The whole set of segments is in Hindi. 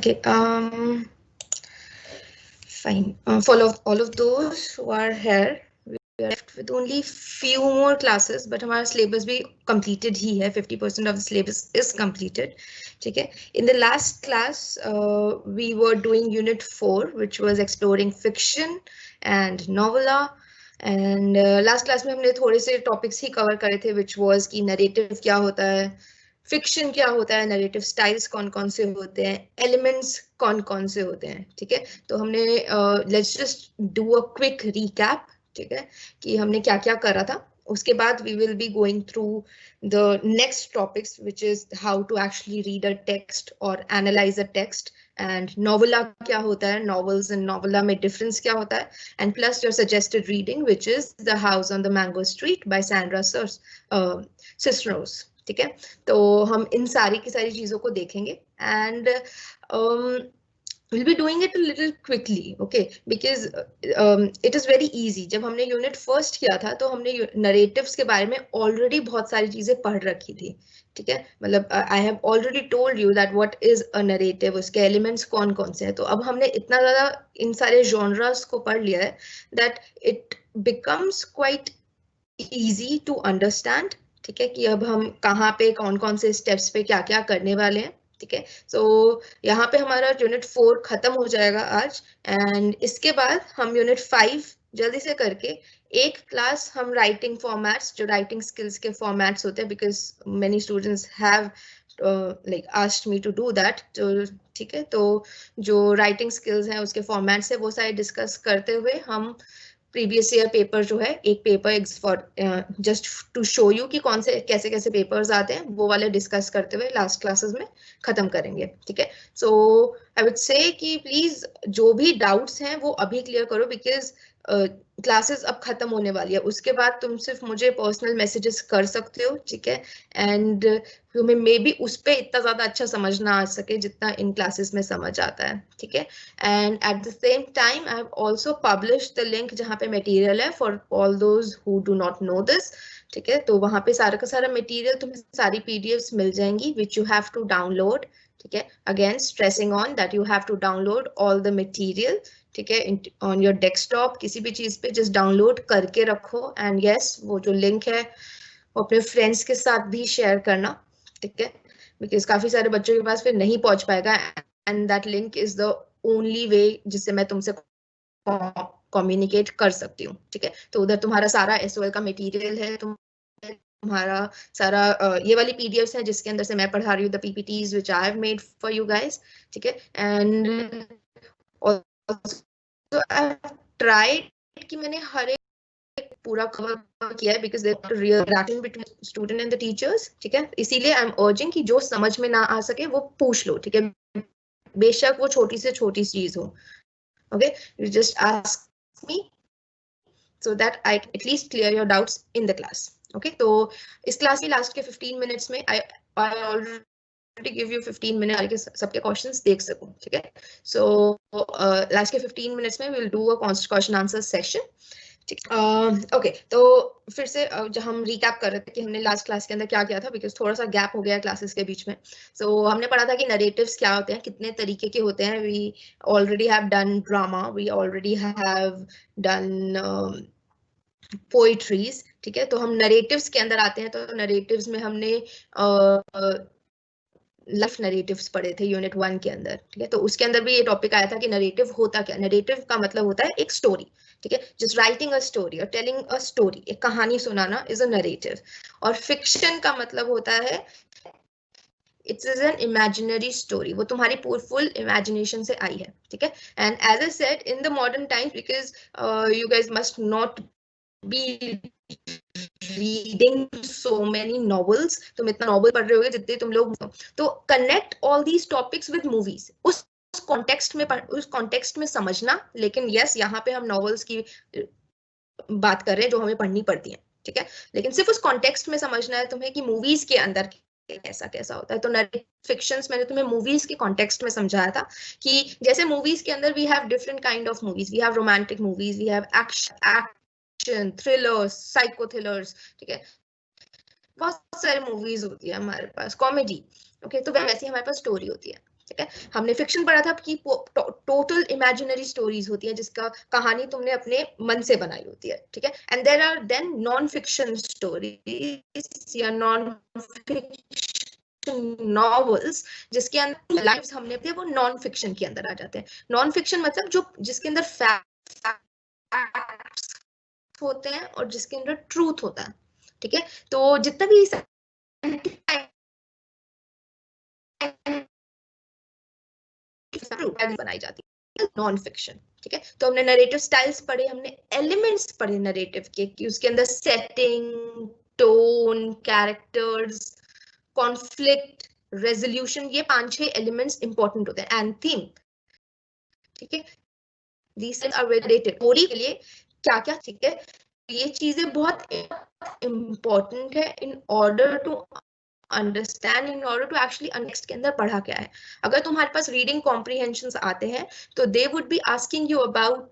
Okay. Fine. For all of those who are here, we are left with only few more classes, but हमारा syllabus भी completed ही है. 50% of the syllabus is completed. ठीक है. In the last class, we were doing Unit 4, which was exploring fiction and novella. And last class में हमने थोड़े से topics ही cover करे थे, which was कि narrative क्या होता है, फिक्शन क्या होता है, नरेटिव स्टाइल्स कौन कौन से होते हैं, एलिमेंट्स कौन कौन से होते हैं. ठीक है, तो हमने let's just do a quick recap. ठीक है, कि हमने क्या क्या करा था. उसके बाद we will be going through the next topics, which is how to actually read a text और analyse a text, and novella क्या होता है, नॉवेल्स एंड नोवेला में डिफरेंस क्या होता है, and plus your suggested reading which is the house on the mango Street by Sandra Cisneros. ठीक है, तो हम इन सारी की सारी चीजों को देखेंगे. And we'll be doing it a little quickly, okay, because it is very easy. जब हमने यूनिट फर्स्ट किया था तो हमने नरेटिव्स के बारे में ऑलरेडी बहुत सारी चीजें पढ़ रखी थी. ठीक है, मतलब आई have already told you that what is a narrative, उसके एलिमेंट्स कौन कौन से हैं. तो अब हमने इतना ज्यादा इन सारे जॉनरास को पढ़ लिया है that it becomes quite easy to understand. ठीक है, कि अब हम कहाँ पे कौन कौन से स्टेप्स पे क्या क्या करने वाले हैं. ठीक है, सो यहाँ पे हमारा यूनिट 4 खत्म हो जाएगा आज. एंड इसके बाद हम यूनिट 5 जल्दी से करके एक क्लास हम राइटिंग फॉर्मेट्स, जो राइटिंग स्किल्स के फॉर्मेट्स होते हैं, because many students have like asked me to do that. तो ठीक है, तो जो राइटिंग स्किल्स हैं उसके फॉर्मेट्स है वो सारे डिस्कस करते हुए हम प्रीवियस ईयर पेपर जो है, एक paper for just to show you कि कौन से कैसे कैसे पेपर्स आते हैं, वो वाले डिस्कस करते हुए लास्ट क्लासेस में खत्म करेंगे. ठीक है, सो आई वुड से कि प्लीज जो भी डाउट्स हैं वो अभी क्लियर करो, बिकॉज क्लासेस अब खत्म होने वाली है. उसके बाद तुम सिर्फ मुझे पर्सनल मैसेजेस कर सकते हो. ठीक है, एंड तुम्हें मे बी उस पर इतना ज्यादा अच्छा समझ ना आ सके जितना इन क्लासेस में समझ आता है. ठीक है, and at the same time I have also published the link जहाँ पे मटेरियल है for all those who do not know this. ठीक है, तो वहाँ पे सारा का सारा मटेरियल तुम्हें सारी पीडीएफ्स मिल जाएंगी which you have to download. ठीक है, again stressing on that you have to download all the material. ठीक है, ऑन योर डेस्कटॉप किसी भी चीज पे जस्ट डाउनलोड करके रखो. एंड यस, वो जो लिंक है वो अपने फ्रेंड्स के साथ भी शेयर करना. ठीक है, बिकॉज काफी सारे बच्चों के पास फिर नहीं पहुंच पाएगा, and that link is the only way जिससे मैं तुमसे कम्युनिकेट कर सकती हूँ. ठीक है, तो उधर तुम्हारा सारा एसओएल का मटेरियल है, तुम्हारा सारा ये वाली पीडीएफ्स है जिसके अंदर से मैं पढ़ा रही हूँ, the PPTs which I have made for you guys. ठीक है, and also I have tried कि मैंने हर एक पूरा कवर किया है, because there real interaction between student and the teachers. ठीक है, इसीलिए आई एम अर्जिंग कि जो समझ में ना आ सके वो पूछ लो. ठीक है, बेशक वो छोटी से छोटी चीज हो. Okay, you just ask me so that I at least clear your doubts in the class. Okay, तो इस क्लास की लास्ट के 15 मिनट्स में I already give you 15 minute के सबके क्वेश्चंस देख सकूं. ठीक है, सो लास्ट के 15 मिनट्स में we'll do a question answer session. ठीक, ओके, तो फिर से जब हम रिकैप कर रहे थे कि हमने लास्ट क्लास के अंदर क्या किया था, बिकॉज थोड़ा सा गैप हो गया क्लासेस के बीच में. सो हमने पढ़ा था कि नरेटिव्स क्या होते हैं, कितने तरीके के होते हैं. We already have done drama, we already have done poetries. ठीक है, तो हम नरेटिव्स के अंदर आते हैं. तो नरेटिव्स में हमने लाइफ नरेटिव्स पढ़े थे यूनिट 1 के अंदर. ठीक है, तो उसके अंदर भी ये टॉपिक आया था कि नरेटिव होता क्या. नरेटिव का मतलब होता है एक स्टोरी. ठीक है, जस्ट राइटिंग अ स्टोरी और टेलिंग अ स्टोरी, एक कहानी सुनाना इज अ नरेटिव. और फिक्शन का मतलब होता है it's is an imaginary story, वो तुम्हारी फुल इमेजिनेशन से आई है. ठीक है, and as I said in the modern times, because you guys must not be reading so many novels, तुम इतना नॉवल पढ़ रहे होगे जितने तुम लोग, तो connect all these topics with movies. उस कॉन्टेक्स्ट में समझना. लेकिन यस, यहाँ पे हम नॉवेल्स की बात कर रहे हैं जो हमें पढ़नी पड़ती है. ठीक है, लेकिन सिर्फ उस कॉन्टेक्स्ट में समझना है तुम्हें कि मूवीज के अंदर कैसा कैसा होता है. तो नरेटिव फिक्शंस मैंने तुम्हें मूवीज के कॉन्टेक्स्ट में समझाया था कि जैसे मूवीज के अंदर we have different kind of movies. We have romantic movies, we have action thrillers, psycho thrillers. ठीक है, बहुत सारी मूवीज होती है हमारे पास, कॉमेडी. ओके, तो वैसे ही हमारे पास स्टोरी होती है. ठीक है, हमने फिक्शन पढ़ा था कि टोटल इमेजिनरी स्टोरीज होती है जिसका कहानी तुमने अपने मन से बनाई होती है, ठीक है, and there are then non fiction stories या नॉन फिक्शन नॉवेल्स जिसके अंदर लाइव्स हमने अपने वो नॉन फिक्शन के अंदर आ जाते हैं। नॉन फिक्शन मतलब जो जिसके अंदर फैक्ट्स होते हैं और जिसके अंदर ट्रूथ होता है, ठीक है, तो जितना भी बनाई जाती है नॉन फिक्शन, ठीक है। तो हमने नरेटिव स्टाइल्स पढ़े, हमने एलिमेंट्स पढ़े नरेटिव के कि उसके अंदर setting, tone, characters, conflict, resolution, ये 5-6 एलिमेंट्स इंपॉर्टेंट होते हैं, एंड थीम, ठीक है, these things are related story के लिए क्या क्या, ठीक है, ये चीजें बहुत इंपॉर्टेंट है in order to understand, in order to actually next के अंदर पढ़ा क्या है। अगर तुम्हारे पास रीडिंग कॉम्प्रिहेंशंस आते हैं तो they would be asking you about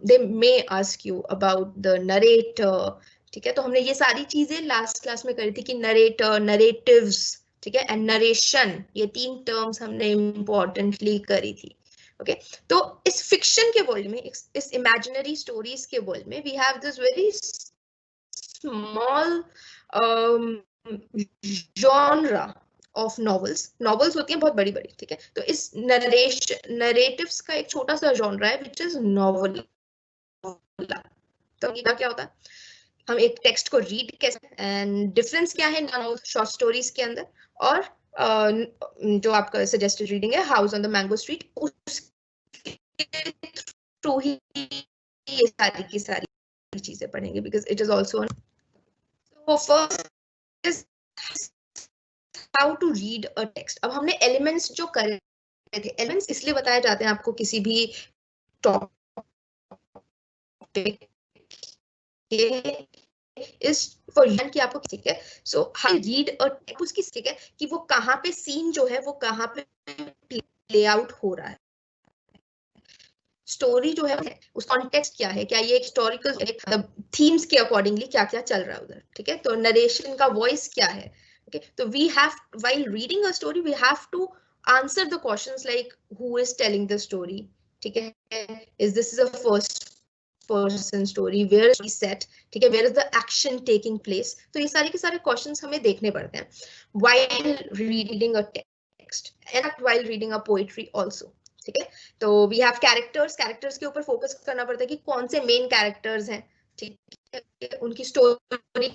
they may ask you about the narrator, ठीक है। तो हमने ये सारी चीजें लास्ट क्लास में करी थी कि नरेटर, नरेटिव्स, ठीक है, एंड नरेशन, ये 3 टर्म्स हमने इंपॉर्टेंटली करी थी। ओके, तो इस फिक्शन के वर्ल्ड में, इस इमेजिनरी स्टोरीज के वर्ल्ड में we have this very small genre of novels. Novels होती हैं बहुत बड़ी बड़ी, ठीक है, तो इस नरेटिव्स का एक छोटा सा जॉनरा है विच इज नॉवेल। तो क्या होता है, हम एक टेक्स्ट को रीड कैसे, एंड डिफरेंस क्या है शॉर्ट स्टोरीज के अंदर और जो आपका सजेस्टेड रीडिंग है House on the mango Street, उसके थ्रू ही ये सारी की सारी चीजें पढ़ेंगे because it is also first is how to read a text. अब हमने एलिमेंट्स जो करे थे, एलिमेंट्स इसलिए बताए जाते हैं आपको किसी भी टॉपिक इस फॉर कि आपको, ठीक है, so how read a text, उसकी, ठीक है, कि वो कहाँ पे सीन जो है वो कहाँ पे प्ले आउट हो रहा है, स्टोरी जो है उस कॉन्टेक्स्ट क्या है, क्या ये एक हिस्टोरिकल थीम्स के अकॉर्डिंगली क्या क्या चल रहा है उधर, ठीक है, तो नरेशन का वॉइस क्या है, ओके, तो we have while reading a story we have to answer the questions like who is telling the story, ठीक है, is this is a first person story, where is set, ठीक है, where is the action taking place, तो ये सारे के सारे क्वेश्चंस हमें देखने पड़ते हैं while reading a text and while reading a poetry also, ठीक है। तो वी हैव कैरेक्टर्स, कैरेक्टर्स के ऊपर फोकस करना पड़ता है कि कौन से मेन कैरेक्टर्स हैं, ठीक है, उनकी स्टोरी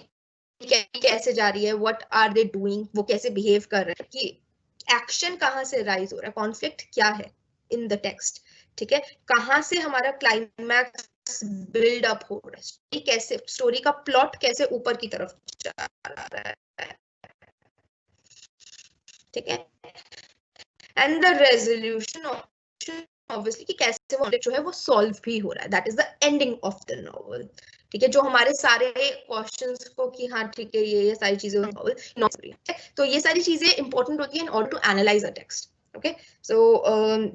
कैसे जा रही है, व्हाट आर दे डूइंग, वो कैसे बिहेव कर रहे हैं, कि एक्शन कहाँ से राइज हो रहा है, कॉन्फ्लिक्ट क्या है इन द टेक्स्ट, ठीक है, कहाँ से हमारा क्लाइमैक्स बिल्ड अप हो रहा है, कैसे स्टोरी का प्लॉट कैसे ऊपर की तरफ जा रहा है, ठीक है, एंड द रेजोल्यूशन ऑब्वियसली कि कैसे वो जो है वो सॉल्व भी हो रहा है, that is the ending of the novel, ठीक है, जो हमारे सारे क्वेश्चंस को कि हाँ ठीक है ये सारी चीजें नॉवल, तो ये सारी चीजें इंपॉर्टेंट होती है in order to analyze a text, okay, so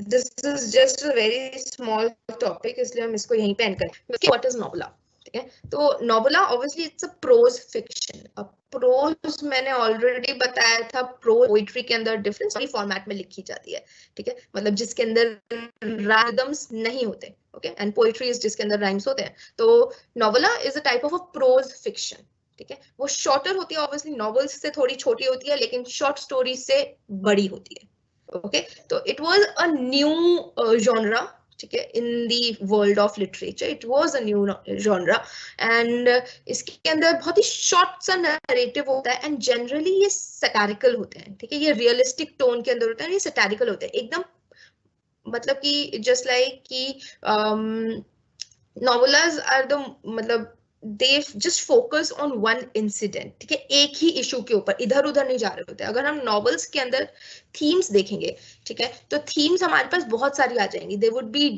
this is just a very small topic, इसलिए हम इसको यहीं पे एंड करें। व्हाट इज नॉवेला, ठीक है, तो novella obviously it's a pros fiction. अब प्रोज मैंने ऑलरेडी बताया था, प्रोज पोइट्री के अंदर डिफरेंस फॉर्मेट में लिखी जाती है, ठीक है, मतलब जिसके अंदर राइम्स नहीं होते, ओके, एंड पोइट्री इज जिसके अंदर राइम्स होते हैं, तो novella is a type of a pros fiction, ठीक है, वो शॉर्टर होती है, ऑब्वियसली नॉवेल्स से थोड़ी छोटी होती है लेकिन शॉर्ट स्टोरी से बड़ी होती है, ओके, तो it was a new genre, ठीक है, in the world of literature, it was a new genre, and इसके अंदर बहुत ही शॉर्ट सा नैरेटिव होता है, एंड जनरली ये सैटारिकल होते हैं, ठीक है, ये रियलिस्टिक टोन के अंदर होता है, ये सैटारिकल होते हैं एकदम, मतलब कि जस्ट लाइक कि नॉवेलाज आर द, मतलब they just focus on one incident, ठीक है, एक ही इशू के ऊपर, इधर उधर नहीं जा रहे होते। अगर हम नॉवेल्स के अंदर थीम्स देखेंगे, ठीक है, तो थीम्स हमारे पास बहुत सारी आ जाएंगी, they would be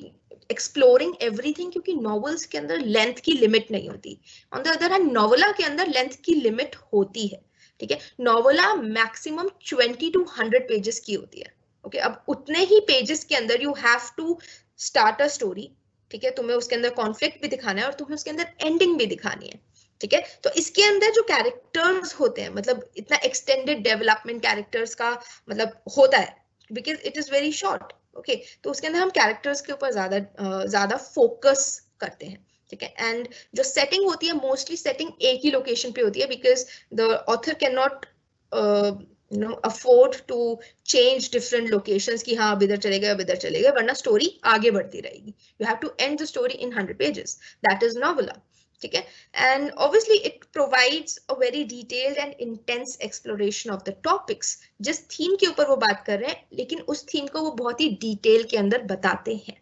exploring everything, क्योंकि नॉवेल्स के अंदर लेंथ की लिमिट नहीं होती। On the other hand novella के अंदर लेंथ की लिमिट होती है, ठीक है, नॉवेला मैक्सिमम 20 to 100 पेजेस की होती है, ओके, अब उतने ही पेजेस के अंदर you have to start a story, ठीक है, तुम्हें उसके अंदर कॉन्फ्लिक्ट भी दिखाना है और तुम्हें उसके अंदर एंडिंग भी दिखानी है, ठीक है, तो इसके अंदर जो कैरेक्टर्स होते हैं, मतलब इतना एक्सटेंडेड डेवलपमेंट कैरेक्टर्स का मतलब होता है because it is very short. Okay, तो उसके अंदर हम कैरेक्टर्स के ऊपर ज्यादा फोकस करते हैं. ठीक है, एंड जो सेटिंग होती है मोस्टली सेटिंग एक ही लोकेशन पे होती है, because the author can not afford to change different locations कि हाँ अब इधर चले गए अब इधर चले गए, वरना स्टोरी आगे बढ़ती रहेगी. You have to end the story in 100 pages. That is novella. ठीक है, and obviously it provides a very detailed and intense exploration of the topics. जिस थीम के ऊपर वो बात कर रहे हैं, लेकिन उस थीम को वो बहुत ही डिटेल के अंदर बताते हैं.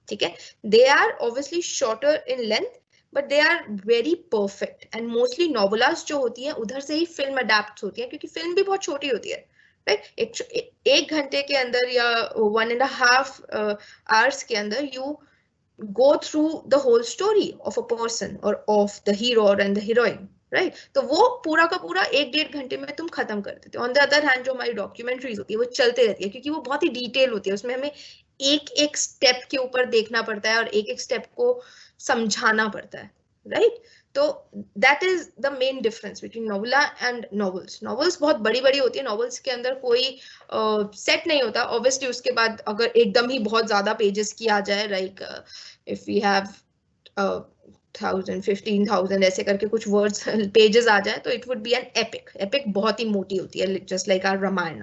ठीक है, they are obviously shorter in length but they are very perfect. And mostly novellas जो होती है उधर से ही फिल्म अडेप्ट होती है, क्योंकि फिल्म भी बहुत छोटी होती है. राइट, एक घंटे के अंदर या 1.5 hours के अंदर you go through the whole story of a person or of the hero and the heroine, right? तो वो पूरा का पूरा 1-1.5 घंटे में तुम खत्म कर देते हो. ऑन द अदर हैंड जो हमारी डॉक्यूमेंट्रीज होती है वो चलते रहती है, क्योंकि वो बहुत ही डिटेल होती है. उसमें हमें एक एक स्टेप के ऊपर देखना पड़ता है और एक एक स्टेप को समझाना पड़ता है. राइट, तो that is the main difference between novella and novels. Novels बहुत बड़ी बड़ी होती है, नॉवेल्स के अंदर कोई सेट नहीं होता. ऑब्वियसली उसके बाद अगर एकदम ही बहुत ज्यादा पेजेस की आ जाए, लाइक इफ वी हैव 1000 15,000 ऐसे करके कुछ वर्ड्स पेजेस आ जाए, तो it would be an epic. Epic बहुत ही मोटी होती है, just like our Ramayan.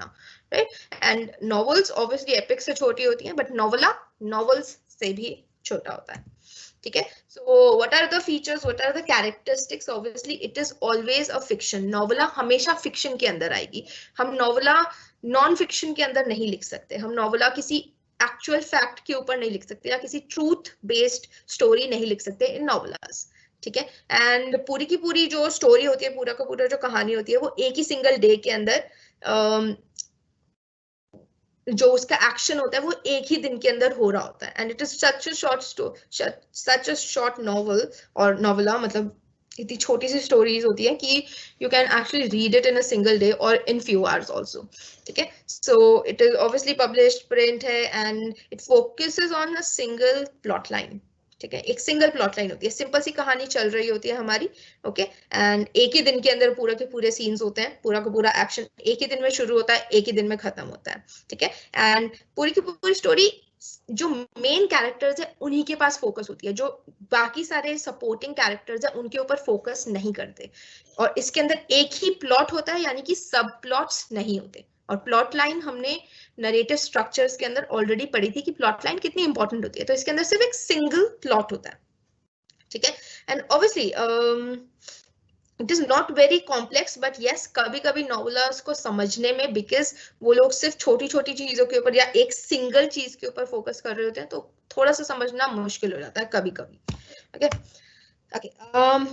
Right, and novels obviously epic से छोटी होती हैं, बट नोवेला नॉवेल्स से भी छोटा होता है. ठीक है, so what are the features, what are the characteristics? Obviously it is always a fiction. Novella हमेशा फिक्शन के अंदर आएगी. हम नोवेला नॉन फिक्शन के अंदर नहीं लिख सकते. हम नोवेला किसी एक्चुअल फैक्ट के ऊपर नहीं लिख सकते या किसी ट्रूथ बेस्ड स्टोरी नहीं लिख सकते इन नोवेलास. ठीक है, एंड पूरी की पूरी जो स्टोरी होती है, पूरा का पूरा जो कहानी होती है, वो एक ही सिंगल डे के अंदर जो उसका एक्शन होता है वो एक ही दिन के अंदर हो रहा होता है. And it is such a short novel or novella, मतलब इतनी छोटी सी स्टोरीज होती है कि you can actually read it in a single day or in few hours also. ठीक है, so it is obviously published print है and it focuses on a single plot line. ठीक है, एक सिंगल प्लॉट लाइन होती है, सिंपल सी कहानी चल रही होती है हमारी. ओके, एंड एक ही दिन के अंदर पूरा के पूरे सीन्स होते हैं, पूरा का पूरा एक्शन एक ही दिन में शुरू होता है, एक ही दिन में खत्म होता है. ठीक है, एंड पूरी की पूरी स्टोरी जो मेन कैरेक्टर्स है उन्हीं के पास फोकस होती है. जो बाकी सारे सपोर्टिंग कैरेक्टर्स है उनके ऊपर फोकस नहीं करते. और इसके अंदर एक ही प्लॉट होता है, यानी कि सब प्लॉट्स नहीं होते. और प्लॉट लाइन हमने नरेटिव स्ट्रक्चर्स के अंदर ऑलरेडी पढ़ी थी कि प्लॉट लाइन कितनी इंपॉर्टेंट होती है. तो इसके अंदर सिर्फ एक सिंगल प्लॉट होता है. ठीक है, and obviously it is not very complex, but yes कभी कभी नोवेलास को समझने में, बिकॉज वो लोग सिर्फ छोटी छोटी चीजों के ऊपर या एक सिंगल चीज के ऊपर फोकस कर रहे होते हैं, तो थोड़ा सा समझना मुश्किल हो जाता है कभी कभी. Okay,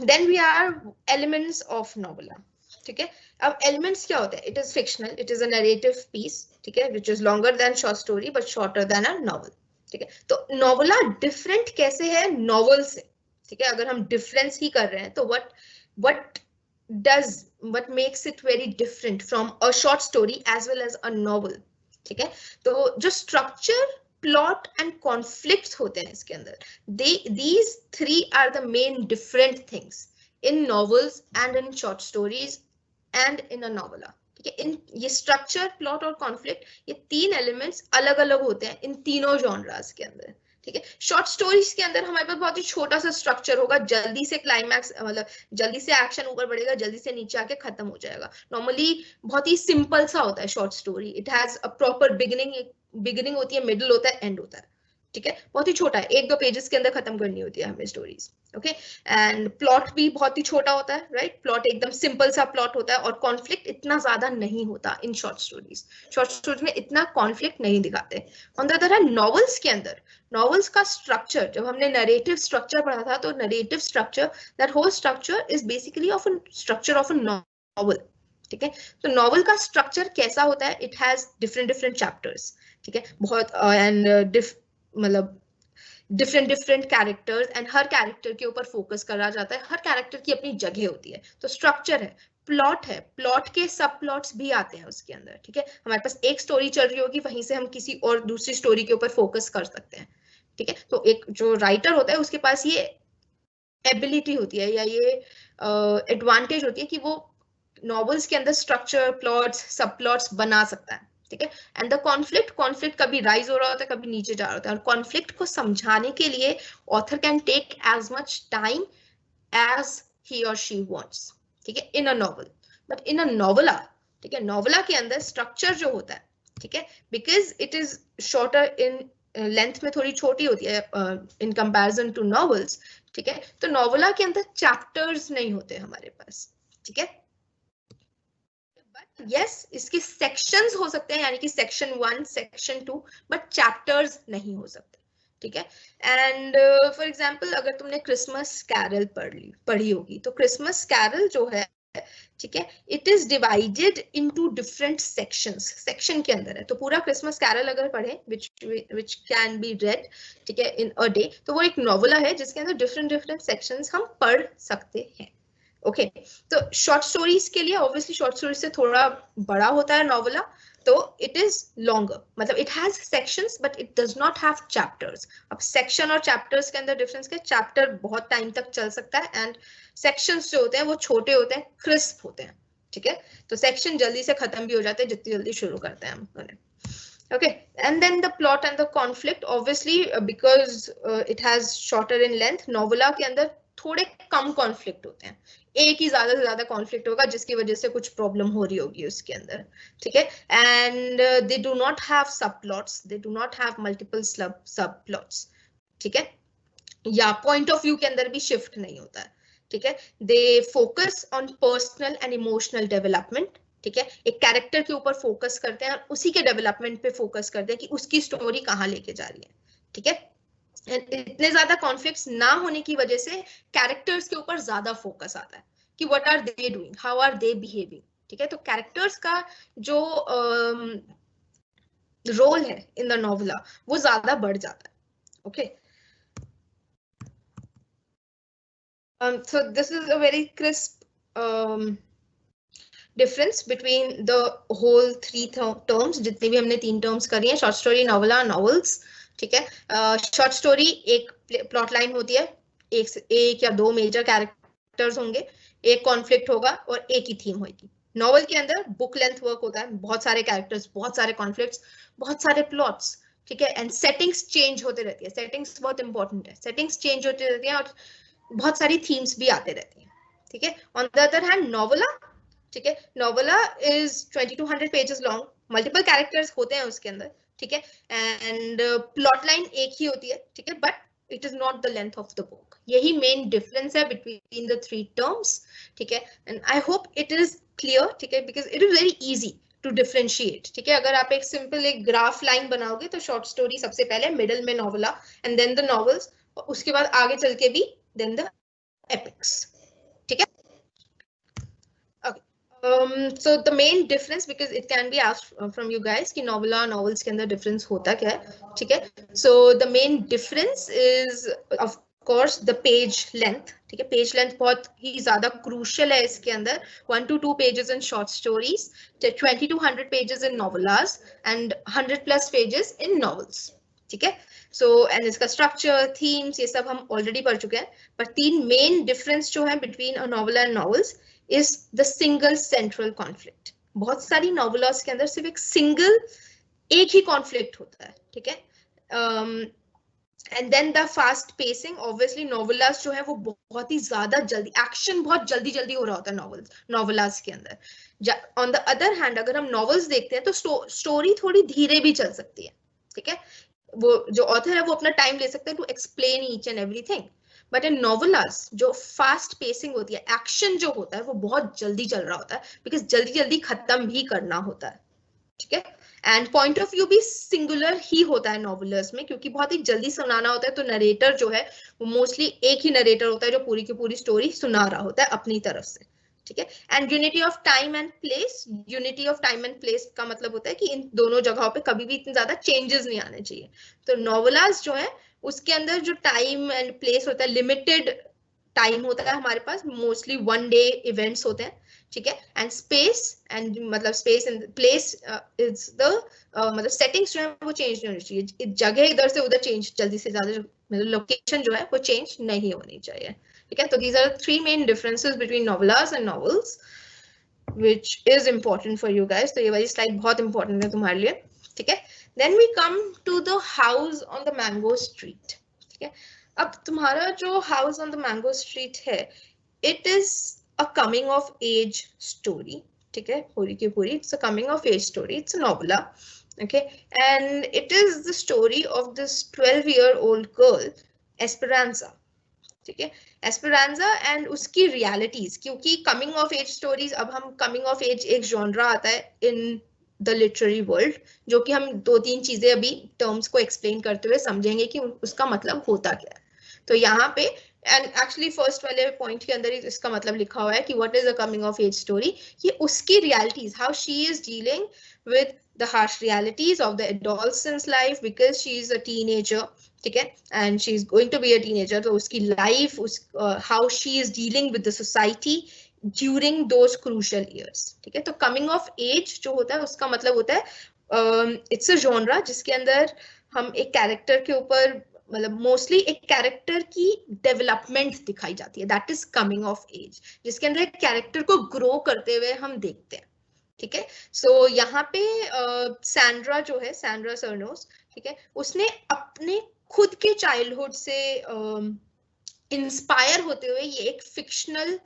then we are elements of novella. ठीक है, अब एलिमेंट्स क्या होते हैं? It is fictional, it is a narrative piece. ठीक है, which is longer than short story but shorter than a novel. ठीक है, तो नोवेला डिफरेंट कैसे है नॉवल से? ठीक है, अगर हम डिफरेंस ही कर रहे हैं तो what what makes it very different from a short story as well as a novel? ठीक है, तो जो स्ट्रक्चर, प्लॉट एंड कॉन्फ्लिक्ट्स होते हैं इसके अंदर, these three are the main different things in novels and in short stories and in a novella. ठीक है, इन ये स्ट्रक्चर, प्लॉट और कॉन्फ्लिक्ट, ये तीन एलिमेंट्स अलग अलग होते हैं इन तीनों जॉनरास के अंदर. ठीक है, शॉर्ट स्टोरीज के अंदर हमारे पास बहुत ही छोटा सा स्ट्रक्चर होगा, जल्दी से क्लाइमैक्स, मतलब जल्दी से एक्शन ऊपर बढ़ेगा, जल्दी से नीचे आके खत्म हो जाएगा. नॉर्मली बहुत ही सिंपल सा होता है short story. It has a proper beginning होती है, मिडिल होता है, एंड होता है. ठीक है, बहुत ही छोटा है, 1-2 पेजेस के अंदर खत्म करनी होती है हमें स्टोरीज. ओके, एंड प्लॉट भी बहुत ही छोटा होता है. राइट, प्लॉट एकदम सिंपल सा प्लॉट होता है और कॉन्फ्लिक्ट इतना ज्यादा नहीं होता in short stories. Short stories में इतना कॉन्फ्लिक्ट नहीं दिखाते. On the other hand novels के अंदर, नॉवेल्स का स्ट्रक्चर, जब हमने नरेटिव स्ट्रक्चर पढ़ा था, तो narrative structure, that whole structure is basically of a structure of a novel. ठीक है, तो नॉवेल का स्ट्रक्चर कैसा होता है? It has different chapters. ठीक है, बहुत एंड मतलब डिफरेंट कैरेक्टर्स, एंड हर कैरेक्टर के ऊपर फोकस करा जाता है. हर कैरेक्टर की अपनी जगह होती है. तो स्ट्रक्चर है, प्लॉट है, प्लॉट के सब प्लॉट्स भी आते हैं उसके अंदर. ठीक है, हमारे पास एक स्टोरी चल रही होगी, वहीं से हम किसी और दूसरी स्टोरी के ऊपर फोकस कर सकते हैं. ठीक है, तो एक जो राइटर होता है उसके पास ये एबिलिटी होती है या ये एडवांटेज होती है कि वो नॉवेल्स के अंदर स्ट्रक्चर, प्लॉट्स, सब प्लॉट्स बना सकता है. ठीक है। एंड द कॉन्फ्लिक्ट कभी राइज हो रहा होता है, कभी नीचे जा रहा होता है, और कॉन्फ्लिक्ट को समझाने के लिए author can take as much time as he or she wants, ठीक है, इन अ नॉवल। बट इन अ नॉवला, ठीक है, नॉवला के अंदर स्ट्रक्चर जो होता है, ठीक है, because it is shorter in length में थोड़ी छोटी होती है इन कंपैरिजन टू नॉवेल्स, ठीक है, तो नॉवला के अंदर चैप्टर्स नहीं होते हमारे पास, ठीक है। बट यस, इसके सेक्शंस हो सकते हैं, यानी कि सेक्शन 1, सेक्शन 2, बट चैप्टर्स नहीं हो सकते, ठीक है। एंड फॉर एग्जाम्पल अगर तुमने क्रिसमस कैरल पढ़ी होगी, तो क्रिसमस कैरल जो है, ठीक है, it is divided into different sections, section के अंदर है। तो पूरा क्रिसमस कैरल अगर पढ़े, विच कैन बी रेड, ठीक है, इन अ डे, तो वो एक नॉवला है जिसके अंदर डिफरेंट सेक्शंस हम पढ़ सकते हैं। ओके तो शॉर्ट स्टोरीज के लिए ऑब्वियसली शॉर्ट स्टोरी से थोड़ा बड़ा होता है नॉवला, तो इट इज लॉन्गर, मतलब it has sections but it does not have chapters. अब सेक्शन और चैप्टर्स के अंदर डिफरेंस क्या, चैप्टर बहुत टाइम तक चल सकता है एंड सेक्शंस जो होते हैं वो छोटे होते हैं, क्रिस्प होते हैं, ठीक है। तो सेक्शन जल्दी से खत्म भी हो जाते हैं जितनी जल्दी शुरू करते हैं हम उन्हें। Okay, and then the plot and the conflict, obviously because it has shorter in length, novella के अंदर थोड़े कम कॉन्फ्लिक्ट होते हैं, एक ही ज्यादा से ज्यादा कॉन्फ्लिक्ट होगा जिसकी वजह से कुछ प्रॉब्लम हो रही होगी उसके अंदर, ठीक है। And they do not have sub plots, they do not have multiple sub plots, ठीक है, या पॉइंट ऑफ व्यू के अंदर भी शिफ्ट नहीं होता है, ठीक है। They focus on personal and emotional development, ठीक है, एक कैरेक्टर के ऊपर फोकस करते हैं और उसी के डेवलपमेंट पे फोकस करते हैं कि उसकी स्टोरी कहाँ लेके जा रही है, ठीक है। इतने ज्यादा कॉन्फ्लिक्ट्स ना होने की वजह से कैरेक्टर्स के ऊपर ज्यादा फोकस आता है कि what are they doing, how are they behaving, ठीक है। तो कैरेक्टर्स का जो रोल है इन द नॉवला वो ज्यादा बढ़ जाता है, okay. So this is a very crisp difference between the whole three terms, जितने भी हमने 3 terms करी हैं, शॉर्ट स्टोरी, नॉवला, नॉवेल्स, ठीक है। शॉर्ट स्टोरी एक प्लॉट लाइन होती है, एक या 2 मेजर कैरेक्टर्स होंगे, एक कॉन्फ्लिक्ट होगा और एक ही थीम होगी। नॉवल के अंदर बुक लेंथ वर्क होता है, बहुत सारे कैरेक्टर्स, बहुत सारे कॉन्फ्लिक्ट्स, बहुत सारे प्लॉट्स, ठीक है। एंड सेटिंग्स चेंज होते रहती है, सेटिंग्स बहुत इंपॉर्टेंट है, सेटिंग्स चेंज होती रहती है और बहुत सारी थीम्स भी आते रहती हैं, ठीक है। On the other hand novel, ठीक है, novel is 2200 pages long, multiple characters होते हैं उसके अंदर, ठीक है, एंड प्लॉट लाइन एक ही होती है, ठीक है, but it is not the length of the book. यही मेन डिफरेंस है बिटवीन द 3 टर्म्स, ठीक है। And I hope it is clear, ठीक है, because it is very easy to differentiate, ठीक है। अगर आप एक सिंपल एक ग्राफ लाइन बनाओगे तो शॉर्ट स्टोरी सबसे पहले, मिडल में नॉवला एंड देन द नॉवेल्स, उसके बाद आगे चल के भी then the epics, ठीक है। Okay. So the main difference, because it can be asked from you guys कि novella novels के अंदर difference होता क्या है, ठीक है। So the main difference is of course the page length, ठीक है। page length बहुत ही ज्यादा crucial है इसके अंदर, 1 to 2 pages in short stories, 20 to 100 pages in novellas and 100 plus pages in novels, ठीक है। सो एंड इसका स्ट्रक्चर, थीम्स, ये सब हम ऑलरेडी पढ़ चुके हैं, पर 3 मेन डिफरेंस जो है between a novel and novels is the single central conflict. बहुत सारी नॉवेल्स के अंदर सिर्फ एक ही कॉन्फ्लिक्ट होता है, ठीक है। And then the fast pacing, obviously novellas जो है वो बहुत ही ज्यादा जल्दी, एक्शन बहुत जल्दी जल्दी हो रहा होता है नॉवेलास के अंदर। ऑन द अदर हैंड अगर हम नॉवेल्स देखते हैं तो स्टोरी थोड़ी धीरे भी चल सकती है, ठीक है। वो जो ऑथर है वो अपना टाइम ले सकते हैं to explain each and everything, but in novellas जो फास्ट पेसिंग होती है, एक्शन जो होता है वो बहुत जल्दी चल रहा होता है, बिकॉज जल्दी जल्दी खत्म भी करना होता है, ठीक है। एंड पॉइंट ऑफ व्यू भी सिंगुलर ही होता है नॉवेलर्स में, क्योंकि बहुत ही जल्दी सुनाना होता है, तो नरेटर जो है वो मोस्टली एक ही नरेटर होता है जो पूरी की पूरी स्टोरी सुना रहा होता है अपनी तरफ से, ठीक है। And unity of time and place, unity of time and place का मतलब होता है कि इन दोनों जगहों पे कभी भी इतने ज्यादा चेंजेस नहीं आने चाहिए। तो नॉवेलास जो है उसके अंदर जो टाइम एंड प्लेस होता है, लिमिटेड टाइम होता है हमारे पास, मोस्टली 1 डे इवेंट्स होते हैं, ठीक है। एंड स्पेस एंड मतलब space and place is the मतलब सेटिंग्स जो है वो चेंज नहीं होनी चाहिए, जगह इधर से उधर चेंज जल्दी से ज्यादा, मतलब लोकेशन जो है वो चेंज नहीं होनी चाहिए, ठीक है। तो these are the 3 main differences between novellas and novels. which is important for you guys. तो ये वाली slide बहुत important है तुम्हारे लिए, ठीक है? Then we come to the house on the mango street, ठीक है? अब तुम्हारा जो house on the mango street है, it is a coming of age story, ठीक है? पूरी की पूरी it's a coming of age story, it's a novella, okay? And it is the story of this 12-year-old girl, Esperanza, ठीक है? एस्पेरांजा एंड उसकी रियलिटीज, क्योंकि कमिंग ऑफ एज स्टोरीज, अब हम कमिंग ऑफ एज एक जॉनरा आता है इन द लिटरेरी वर्ल्ड, जो कि हम 2-3 चीजें अभी टर्म्स को एक्सप्लेन करते हुए समझेंगे कि उसका मतलब होता क्या है. तो यहाँ पे एंड एक्चुअली फर्स्ट वाले पॉइंट के अंदर ही इसका मतलब लिखा हुआ है कि what is a coming of age story. ये उसकी realities, how she is dealing with the harsh realities of the adolescent's life because she is a teenager, ठीक है? And she is going to be a teenager, तो उसकी life, how she is dealing with the society during those crucial years, ठीक है? तो coming of age जो होता है उसका मतलब होता है it's a genre जिसके अंदर हम एक कैरेक्टर के ऊपर, मतलब मोस्टली एक कैरेक्टर की डेवलपमेंट दिखाई जाती है, that is coming of age, जिसके अंदर एक कैरेक्टर को ग्रो करते हुए हम देखते हैं, ठीक है? सो यहाँ पे सैंड्रा जो है, सैंड्रा सर्नोस, ठीक है, उसने अपने खुद के चाइल्डहुड से इंस्पायर होते हुए ये एक फिक्शनल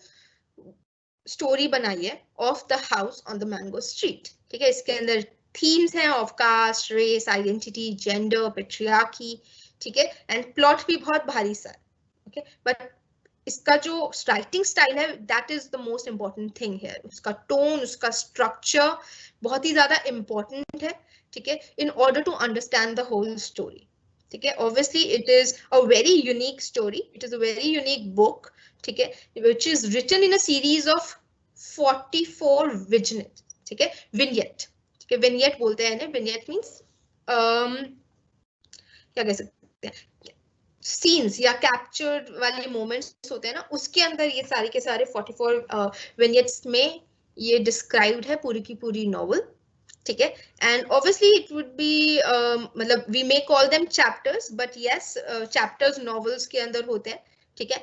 स्टोरी बनाई है of the house on the mango street, ठीक है? इसके अंदर थीम्स हैं of caste, race, identity, gender, patriarchy, ठीक है? एंड प्लॉट भी बहुत भारी सा है, ओके? बट इसका जो राइटिंग स्टाइल है, that is the most important thing है. उसका टोन, उसका स्ट्रक्चर बहुत ही ज्यादा इंपॉर्टेंट है, ठीक है, in order to understand the whole story, ठीक है? Obviously it is a very unique story, it is a very unique book, ठीक है, which is written in a series of 44 vignette, ठीक है? विनियट, ठीक है? विनियट बोलते हैं, विनियट मीन्स क्या कह सकते हैं, सीन्स या कैप्चर्ड वाले मोमेंट्स होते हैं ना, उसके अंदर ये सारे के सारे 44 विनियट्स में ये डिस्क्राइब्ड है पूरी की पूरी नॉवल, ठीक है? And obviously it would be मतलब we may call them chapters, but yes chapters novels के अंदर होते हैं, ठीक है?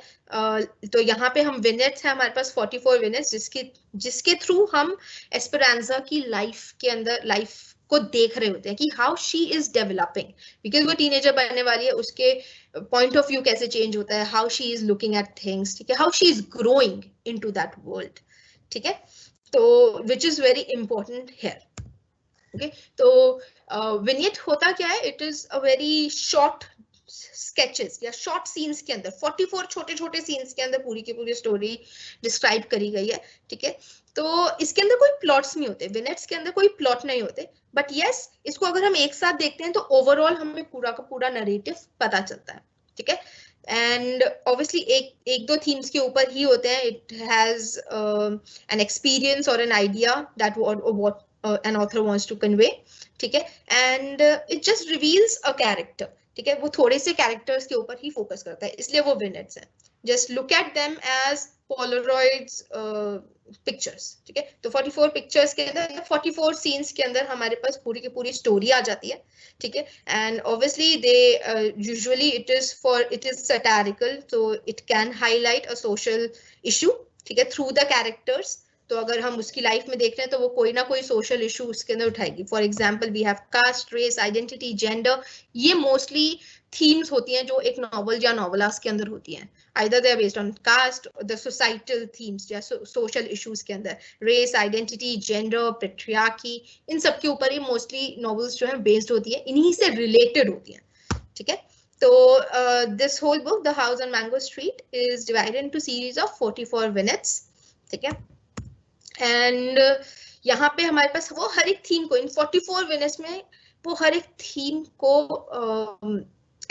तो यहाँ पे हम विनियट्स है हमारे पास 44 विनियट्स, जिसके थ्रू हम एस्पेरांजा की लाइफ के अंदर, लाइफ को देख रहे होते हैं कि how she is developing, because वो टीनेजर बनने वाली है, उसके पॉइंट ऑफ व्यू कैसे चेंज होता है, how she is looking at things, ठीक है? How she is growing into that world, ठीक है? तो विच is very important here, okay? तो विनियट होता क्या है, it is a very short sketches या शॉर्ट सीन्स के अंदर 44 छोटे छोटे सीन्स के अंदर पूरी की पूरी स्टोरी डिस्क्राइब करी गई है, ठीक है? तो इसके अंदर कोई प्लॉट्स नहीं होते, विनेट्स के अंदर कोई प्लॉट नहीं होते, बट यस इसको अगर हम एक साथ देखते हैं तो ओवरऑल हमें पूरा का पूरा नरेटिव पता चलता है, ठीक है? एंड ऑब्वियसली एक दो थीम्स के ऊपर ही होते हैं. इट हैज एन एक्सपीरियंस और an idea that what an author wants to convey, ठीक है? And it just reveals a character, ठीक है? वो थोड़े से कैरेक्टर्स के ऊपर ही फोकस करता है, इसलिए वो विनेट्स हैं. Just look at them as Polaroids pictures, ठीक है? तो 44 पिक्चर्स के अंदर 44 सीन्स के अंदर हमारे पास पूरी की पूरी स्टोरी आ जाती है, ठीक है? And obviously they usually it is satirical, तो it can highlight a social issue, ठीक है, थ्रू द कैरेक्टर्स. तो अगर हम उसकी लाइफ में देख रहे हैं तो वो कोई ना कोई सोशल इशू उसके अंदर उठाएगी. For example we have caste, race, identity, gender. ये मोस्टली थीम्स होती हैं जो एक नॉवल या नॉवलास के अंदर होती हैं. Either they are based on caste, the societal themes या सोशल इश्यूज के अंदर, रेस, आइडेंटिटी, जेंडर, पेट्रियार्की, इन सब के ऊपर ही मोस्टली नॉवेल्स जो है बेस्ड होती है, इन्हीं से रिलेटेड होती हैं, ठीक है? तो this whole book the house on mango street is divided into series of 44 vignettes, ठीक है? एंड यहाँ पे हमारे पास वो हर एक थीम को इन 44 विनेट्स में वो हर एक थीम को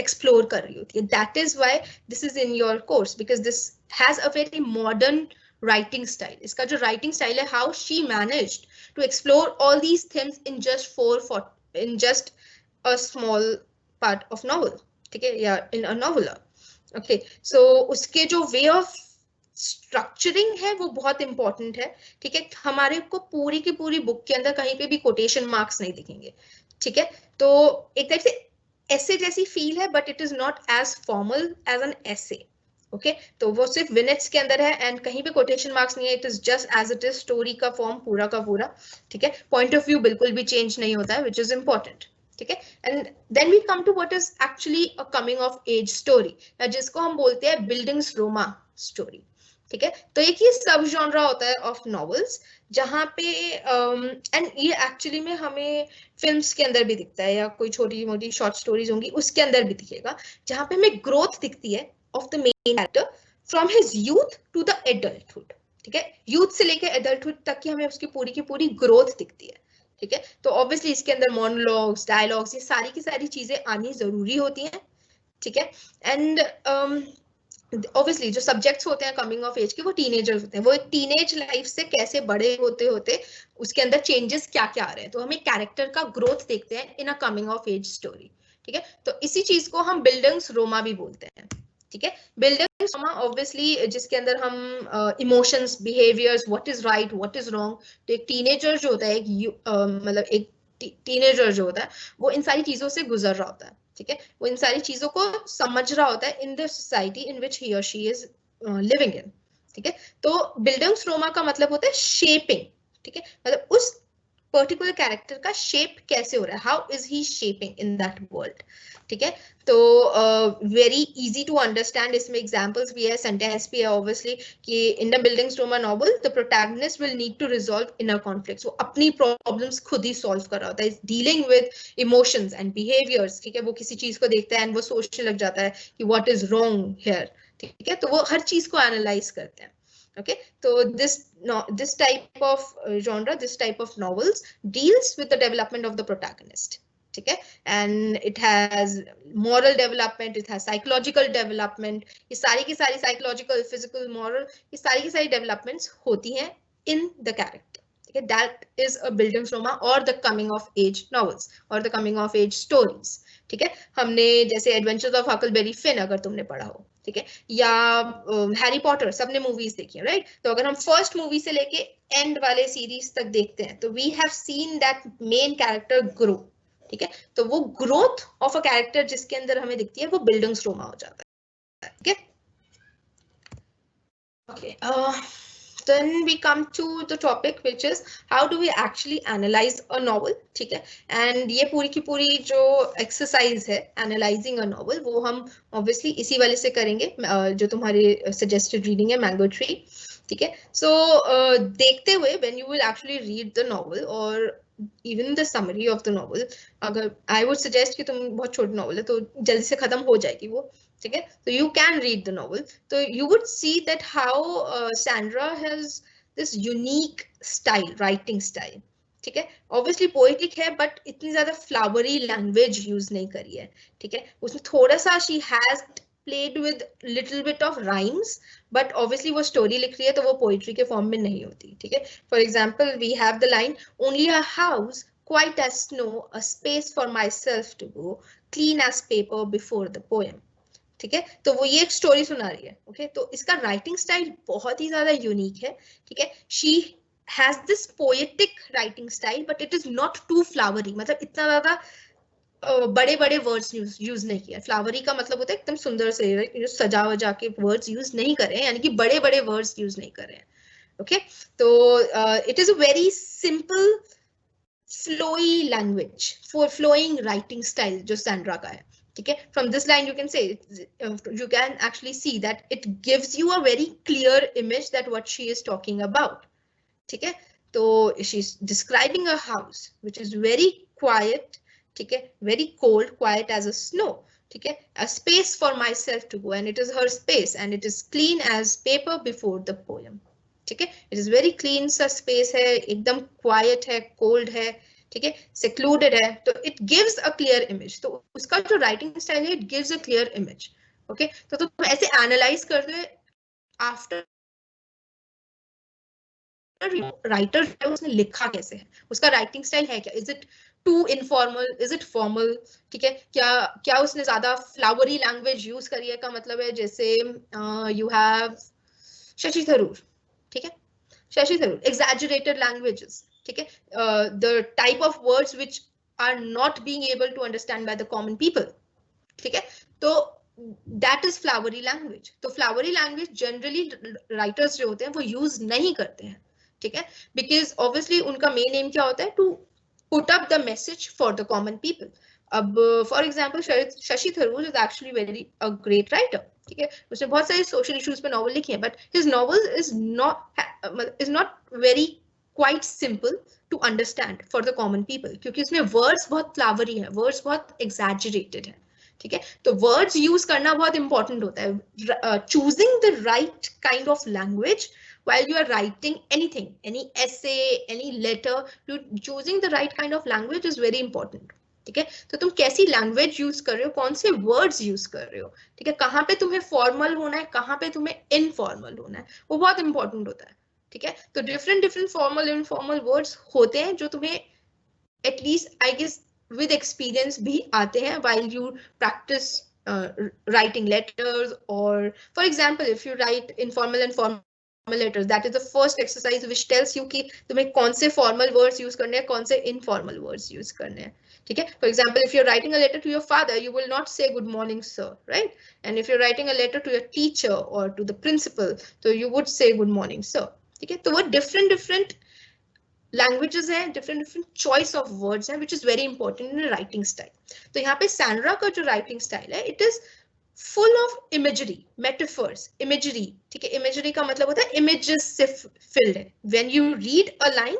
एक्सप्लोर कर रही होती है. That is why this is in your course, because this has a very modern writing style. इसका जो राइटिंग स्टाइल है, how she managed to explore all these things in just a small part of novel, ठीक है, या इन अ नॉवल, ओके? सो उसके जो वे ऑफ स्ट्रक्चरिंग है वो बहुत इंपॉर्टेंट है, ठीक है? हमारे को पूरी की पूरी बुक के अंदर कहीं पे भी कोटेशन मार्क्स नहीं दिखेंगे, ठीक है? तो एक टाइप से ऐसे जैसी फील है, but it is not as formal as an essay, okay तो वो सिर्फ विनेट्स के अंदर है एंड कहीं पे कोटेशन मार्क्स नहीं है, it is just as it is story का फॉर्म पूरा का पूरा, ठीक है, पॉइंट ऑफ व्यू बिल्कुल भी चेंज नहीं होता है, विच इज इंपॉर्टेंट, ठीक है। And then we come to what is actually a coming of age story, जिसको हम बोलते हैं बिल्डिंग्स रोमा स्टोरी, ठीक है। तो एक ये सब जॉनरा होता है ऑफ नॉवेल्स जहाँ पे एंड ये एक्चुअली में हमें फिल्म्स के अंदर भी दिखता है या कोई छोटी मोटी शॉर्ट स्टोरीज होंगी उसके अंदर भी दिखेगा, जहाँ पे हमें ग्रोथ दिखती है of the main character from his youth to the adulthood, ठीक है, यूथ से लेकर एडल्टहुड तक की हमें उसकी पूरी की पूरी ग्रोथ दिखती है, ठीक है। तो ऑब्वियसली इसके अंदर मोनोलॉग्स, डायलॉग्स, ये सारी की सारी चीजें आनी जरूरी होती हैं, ठीक है। एंड ऑब्वियसली जो सब्जेक्ट्स होते हैं कमिंग ऑफ एज के वो टीनेजर्स होते हैं, वो एक टीनेज लाइफ से कैसे बड़े होते होते उसके अंदर चेंजेस क्या क्या आ रहे हैं, तो हमें कैरेक्टर का ग्रोथ देखते हैं in a coming of age story, ठीक है। तो इसी चीज को हम बिल्डिंग्स रोमा भी बोलते हैं, ठीक है। बिल्डिंग्स रोमा ऑब्वियसली जिसके अंदर हम emotions, behaviours, what is right, what is wrong, तो एक टीनेजर जो होता है, एक मतलब एक टीनेजर जो होता है वो इन सारी चीजों से गुजर रहा होता है, ठीक है, वो इन सारी चीजों को समझ रहा होता है इन द सोसाइटी इन विच ही और शी इज लिविंग इन, ठीक है। तो बिल्डिंग्स रोमा का मतलब होता है शेपिंग, ठीक है, मतलब उस पर्टिकुलर कैरेक्टर का शेप कैसे हो रहा है, how is he shaping in that world, ठीक है। तो वेरी इजी टू अंडरस्टैंड, इसमें एग्जांपल्स भी है, सेंटेंस भी है ऑब्वियसली, कि in the bildungsroman novel the protagonist will need to resolve inner conflicts, वो अपनी प्रॉब्लम्स खुद ही सॉल्व कर रहा होता है, dealing with emotions and behaviours, ठीक है, वो किसी चीज को देखता है एंड वो सोचने लग जाता है कि व्हाट इज रॉन्ग हियर, ठीक है, तो वो हर चीज को एनालाइज करते हैं, okay, so this type of genre, this type of novels deals with the development of the protagonist, ठीक है, and it has moral development, it has psychological development, ये सारी की सारी psychological, physical, moral, ये सारी की सारी developments होती हैं in the character, ठीक है, that is a building trauma or the coming of age novels or the coming of age stories, ठीक है। हमने जैसे एडवेंचर्स ऑफ हकलबेरी फिन अगर तुमने पढ़ा हो, ठीक है, या हैरी पॉटर सबने मूवीज देखी है, राइट, तो अगर हम फर्स्ट मूवी से लेके एंड वाले सीरीज तक देखते हैं तो we have seen that main character grow, ठीक है, तो वो ग्रोथ ऑफ अ कैरेक्टर जिसके अंदर हमें दिखती है वो बिल्डिंग्स रोमा हो जाता है, ठीक है। Okay, then we come to the topic which is how do we actually analyze a novel, ठीक है, and ये पूरी की पूरी जो exercise है analyzing a novel वो हम obviously इसी वाले से करेंगे जो तुम्हारी suggested reading है मैंगो ट्री, ठीक है। so देखते हुए when you will actually read the novel or even the summary of the novel, अगर I would suggest कि तुम बहुत छोटी novel है तो जल्दी से खत्म हो जाएगी वो, ठीक है, so you can read the novel, so you would see that how Sandra has this unique style, writing style, ठीक है, obviously poetic है but इतनी ज्यादा flowery language use नहीं करी है, ठीक है, उसमें थोड़ा सा she has played with little bit of rhymes, but obviously वो story लिख रही है तो वो poetry के form में नहीं होती, ठीक है। For example, we have the line, only a house quiet as snow, a space for myself to go, clean as paper before the poem, ठीक है, तो वो ये एक स्टोरी सुना रही है, ओके, तो इसका राइटिंग स्टाइल बहुत ही ज्यादा यूनिक है, ठीक है, she has this poetic writing style but it is not too flowery, मतलब इतना ज्यादा बड़े बड़े वर्ड्स यूज नहीं किया, फ्लावरी का मतलब होता है एकदम सुंदर से सजा वजा के वर्ड्स यूज नहीं कर रहे हैं, यानी कि बड़े बड़े वर्ड्स यूज नहीं कर रहे हैं, ओके, तो it is a very simple flowy language, for flowing writing style जो सैंड्रा का है, ठीक है। From this line you can say, you can actually see that it gives you a very clear image that what she is talking about, ठीक है, तो she's describing a house which is very quiet, ठीक है, very cold, quiet as a snow, ठीक है, a space for myself to go, and it is her space and it is clean as paper before the poem, ठीक है, इट इज वेरी क्लीन सा स्पेस है, एकदम क्वाइट है, कोल्ड है, ठीक है, सेक्लूडेड है, तो it gives a clear image, तो उसका जो राइटिंग स्टाइल है it gives a clear image, okay, तो तुम ऐसे एनालाइज करते हुए आफ्टर राइटर उसने लिखा कैसे है, उसका राइटिंग स्टाइल है क्या, is it too informal, is it formal, ठीक है, क्या क्या उसने ज्यादा फ्लावरी लैंग्वेज यूज करी है, का मतलब है जैसे यू हैव शशि थरूर, ठीक है, Shashi Tharoor, exaggerated languages, ठीक है, the type of words which are not being able to understand by the common people, ठीक है, तो दैट इज फ्लावरी लैंग्वेज। तो फ्लावरी लैंग्वेज जनरली राइटर्स जो होते हैं वो यूज नहीं करते हैं, ठीक है, बिकॉज ऑब्वियसली उनका मेन एम क्या होता है, to put up the message for the common people. अब for example Shashi Tharoor is actually very a great writer, ठीक है, उसने बहुत सारे सोशल इश्यूज पे नॉवल लिखे हैं, but his novel is not very quite simple to understand for the common people, क्योंकि उसमें वर्ड्स बहुत फ्लावरी है, वर्ड्स बहुत एग्जैजरेटेड है, ठीक है। तो वर्ड्स यूज करना बहुत इंपॉर्टेंट होता है, choosing the right kind of language while you are writing anything, any essay, any letter, choosing the right kind of language is very important, ठीक है। तो तुम कैसी लैंग्वेज यूज कर रहे हो, कौन से वर्ड्स यूज कर रहे हो, ठीक है, कहाँ पे तुम्हें फॉर्मल होना है, कहाँ पे तुम्हें इनफॉर्मल होना है, वो बहुत इंपॉर्टेंट होता है, ठीक है। तो different different formal informal words होते हैं जो तुम्हें at least I guess with experience भी आते हैं while you practice writing letters, or for example if you write informal and formal letters, that is the first exercise which tells you कि तुम्हें कौन से formal words use करने हैं, कौन से informal words use करने हैं, ठीक है। For example, if you're writing a letter to your father, you will not say good morning sir, right? And if you're writing a letter to your teacher or to the principal, so you would say good morning sir, ठीक है। तो वो different लैंग्वेजेस हैं, डिफरेंट चॉइस ऑफ वर्ड्स हैं, विच is very important in writing style. तो यहाँ पे सैंड्रा का जो राइटिंग स्टाइल है, it is full of imagery, metaphors, imagery, ठीक है। इमेजरी का मतलब होता है इमेजेस से फिल्ड है। When you read a line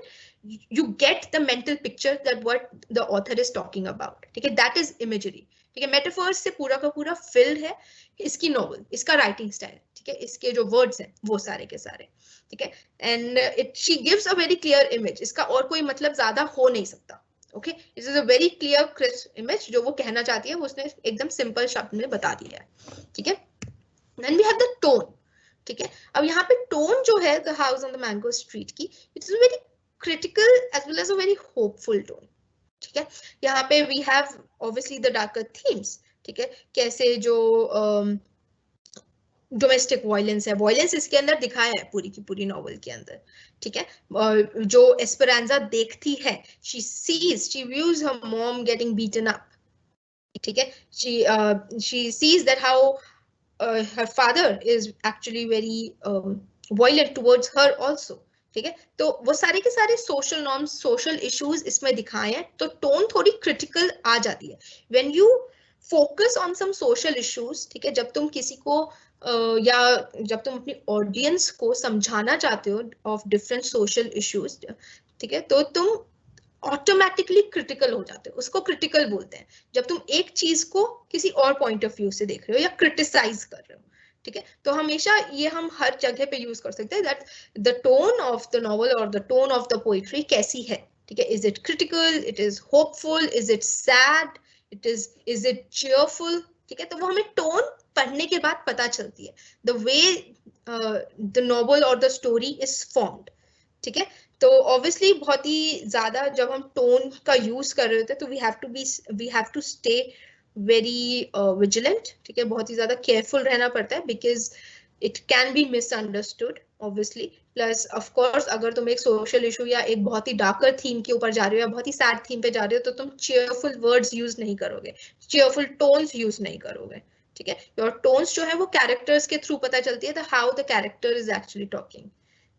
you get the mental picture that what the author is talking about, ठीक है, that is imagery, ठीक है। मेटाफर्स से पूरा का पूरा फिल्ड है इसकी नॉवल, इसका राइटिंग स्टाइल, ठीक है, इसके जो वर्ड्स हैं वो सारे के सारे, ठीक है। And it she gives a very clear image, इसका और कोई मतलब ज्यादा हो नहीं सकता, okay, it is a very clear crisp image, जो वो कहना चाहती है वो उसने एकदम सिंपल शब्द में बता दिया है, ठीक है। Then we have the tone, ठीक है। अब यहाँ पे टोन जो है the house on the mango Street की, it is very critical as well as a very hopeful tone, ठीक है। यहाँ पे we have obviously the darker themes, ठीक है, कैसे जो डोमेस्टिक वायलेंस है, वायलेंस इसके अंदर दिखाया है पूरी की पूरी नॉवल के अंदर, ठीक है। जो एस्पेरांजा देखती है, she sees, she views her mom getting beaten up, ठीक है, she sees that how her father is actually very violent towards her also, ठीक है। तो वो सारे के सारे सोशल नॉर्म्स, सोशल इश्यूज इसमें दिखाए हैं, तो टोन थोड़ी क्रिटिकल आ जाती है when you focus on some social issues, ठीक है। जब तुम किसी को या जब तुम अपनी ऑडियंस को समझाना चाहते हो ऑफ डिफरेंट सोशल इश्यूज, ठीक है, तो तुम ऑटोमेटिकली क्रिटिकल हो जाते हो, उसको क्रिटिकल बोलते हैं, जब तुम एक चीज को किसी और पॉइंट ऑफ व्यू से देख रहे हो या क्रिटिसाइज कर रहे हो, ठीक है। तो हमेशा ये हम हर जगह पे यूज कर सकते हैं that the tone of the novel और the tone of the poetry कैसी है, ठीक है। Is it critical, it is hopeful, is it sad, is it cheerful, ठीक है। तो वो हमें टोन पढ़ने के बाद पता चलती है, द वे द नॉवल और द स्टोरी इज फॉर्म्ड, ठीक है। तो ऑब्वियसली बहुत ही ज्यादा जब हम टोन का यूज कर रहे होते हैं तो we have to stay very vigilant, ठीक है, बहुत ही ज्यादा केयरफुल रहना पड़ता है, because it can be misunderstood obviously. Plus of course अगर तुम एक सोशल इशू या एक बहुत ही डार्कर थीम के ऊपर जा रहे हो या बहुत ही सैड थीम पे जा रहे हो, तो तुम चीयरफुल वर्ड्स यूज नहीं करोगे, चीयरफुल टोन्स यूज नहीं करोगे, ठीक है। योर टोन्स जो है वो कैरेक्टर्स के थ्रू पता चलती है, how the character is actually talking,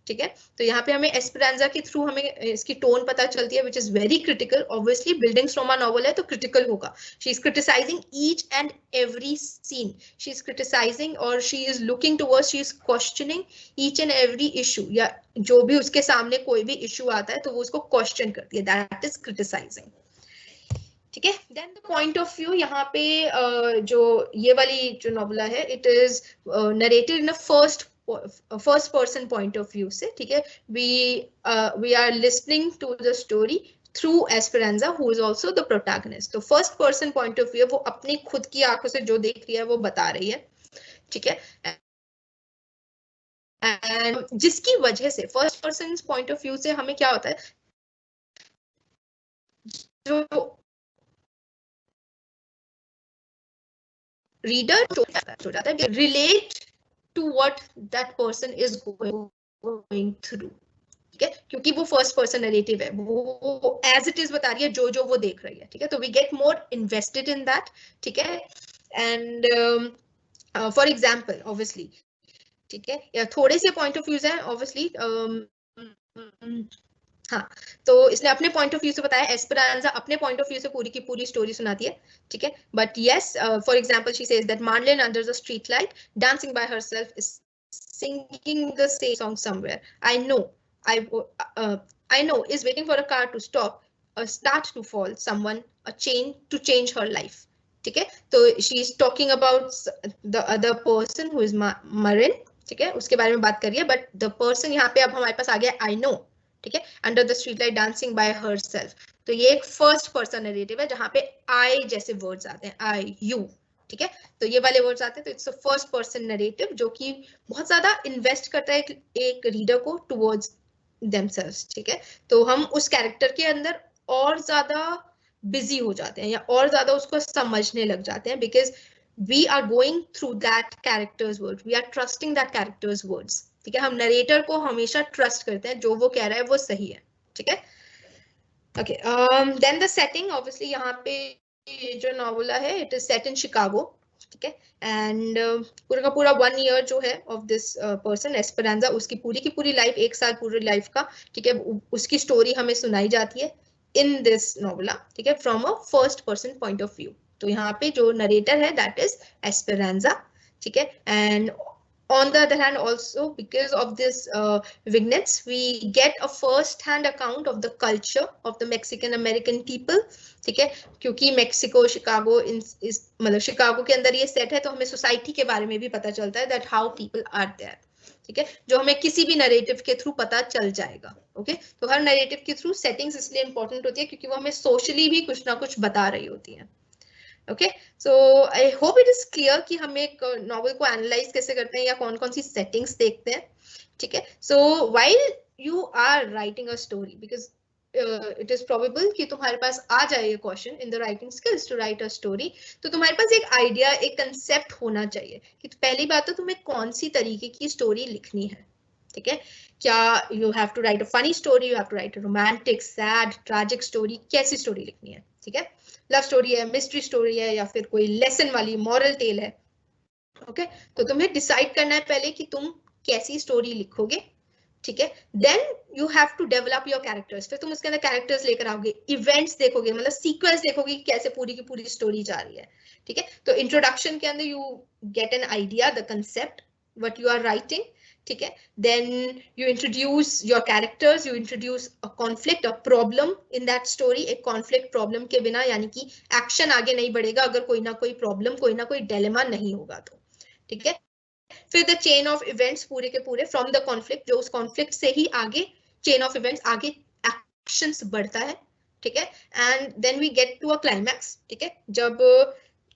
ठीक है। तो यहाँ पे हमें एस्पेरांजा के थ्रू हमें इसकी टोन पता चलती है, which is very critical, obviously buildings from a novel है तो क्रिटिकल होगा। She is criticising each and every scene, she is criticising और she is looking towards, she is questioning each and every issue, या जो भी उसके सामने कोई भी इशू आता है तो वो उसको क्वेश्चन करती है, दैट इज क्रिटिसाइजिंग, ठीक है। Then the point of view, यहाँ पे जो ये वाली जो नॉवला है, it is narrated in a first person point of view से, ठीक है। we are listening to the story through Esperanza, who is also the protagonist. तो first person point of view वो अपनी खुद की आंखों से जो देख रही है वो बता रही है, ठीक है। एंड जिसकी वजह से first person point of view से हमें क्या होता है, जो रीडर हो जाता है relate to what that person is going through, ठीक है, क्योंकि वो फर्स्ट पर्सन नरेटिव है, वो एज इट इज बता रही है जो जो वो देख रही है, ठीक है। तो we get more invested in that, ठीक है। एंड फॉर एग्जाम्पल ऑब्वियसली, ठीक है, या थोड़े से पॉइंट ऑफ व्यूज हैं ऑब्वियसली। हाँ, तो इसने अपने पॉइंट ऑफ व्यू से बताया, एस्पेरांजा अपने पॉइंट ऑफ व्यू से पूरी की पूरी स्टोरी सुनाती है, ठीक है। But yes, for example she says that Marlin under the street light dancing by herself is singing the same song somewhere. I I know is waiting for a car to stop, a start to fall, someone, a chain to change her life. ठीक है, तो she is talking about the other person who is Marin, ठीक है, उसके बारे में बात करिए, बट द पर्सन यहाँ पे अब हमारे पास आ गया आई नो, ठीक है, under the street light dancing bye her self. तो ये एक फर्स्ट पर्सन नरेटिव है जहाँ पे आई जैसे वर्ड्स आते हैं, आई यू, ठीक है, तो ये वाले वर्ड्स आते हैं, तो it's a first person narrative जो कि बहुत ज्यादा इन्वेस्ट करता है एक रीडर को टुवर्ड्स देमसेल्व्स, ठीक है। तो हम उस कैरेक्टर के अंदर और ज्यादा बिजी हो जाते हैं या और ज्यादा उसको समझने लग जाते हैं, because we are going through that character's word, we are trusting that character's words, ठीक है। हम नरेटर को हमेशा ट्रस्ट करते हैं, जो वो कह रहा है वो सही है, ठीक है। Okay, then the setting, obviously यहाँ पे जो नॉवेला है it is set in Chicago, ठीक है, एंड पूरा का पूरा 1 ईयर जो है ऑफ दिस पर्सन एस्पेरांजा, उसकी पूरी की पूरी लाइफ, 1 साल पूरी लाइफ का, ठीक है, उसकी स्टोरी हमें सुनाई जाती है इन दिस नॉवेला, ठीक है, from a first person point of view. तो यहाँ पे जो नरेटर है दैट इज एस्पेरांजा, ठीक है, and on the other hand also because of this vignettes we get a first hand account of the culture of the Mexican American people, ठीक है, क्योंकि मेक्सिको शिकागो इस मतलब शिकागो के अंदर ये सेट है, तो हमें सोसाइटी के बारे में भी पता चलता है that how people are there, ठीक है, जो हमें किसी भी नरेटिव के थ्रू पता चल जाएगा। ओके, तो हर नरेटिव के थ्रू सेटिंग्स इसलिए इंपॉर्टेंट होती है क्योंकि वो हमें सोशली भी कुछ ना कुछ बता रही होती है। Okay, so I hope it is clear कि हम एक नॉवल को एनालाइज कैसे करते हैं या कौन कौन सी सेटिंग्स देखते हैं, ठीक है। So while you are writing a story, because it is probable कि तुम्हारे पास आ जाए ये question in the writing skills to write a story, तो तुम्हारे पास एक आइडिया, एक कंसेप्ट होना चाहिए कि पहली बात तो तुम्हें कौन सी तरीके की स्टोरी लिखनी है, ठीक है। क्या you have to write a funny story, you have to write a romantic, sad, tragic story, कैसी स्टोरी लिखनी है, ठीक है, लव स्टोरी है, मिस्ट्री स्टोरी है, या फिर कोई लेसन वाली मॉरल टेल है। ओके, तो तुम्हें डिसाइड करना है पहले कि तुम कैसी स्टोरी लिखोगे, ठीक है। Then you have to develop your characters, फिर तुम उसके अंदर कैरेक्टर्स लेकर आओगे, इवेंट्स देखोगे, मतलब सीक्वेंस देखोगे कि कैसे पूरी की पूरी स्टोरी जा रही है, ठीक है। तो इंट्रोडक्शन के अंदर you get an idea, the concept what you are writing, ठीक है। Then you introduce your characters, you introduce a conflict, a problem in that story. एक कॉन्फ्लिक्ट प्रॉब्लम के बिना यानी कि एक्शन आगे नहीं बढ़ेगा अगर कोई ना कोई प्रॉब्लम, कोई ना कोई डिलेमा नहीं होगा तो, ठीक है। फिर द चेन ऑफ इवेंट्स पूरे के पूरे फ्रॉम द कॉन्फ्लिक्ट, जो उस कॉन्फ्लिक्ट से ही आगे चेन ऑफ इवेंट्स, आगे एक्शंस बढ़ता है, ठीक है। And then we get to a climax, ठीक है, जब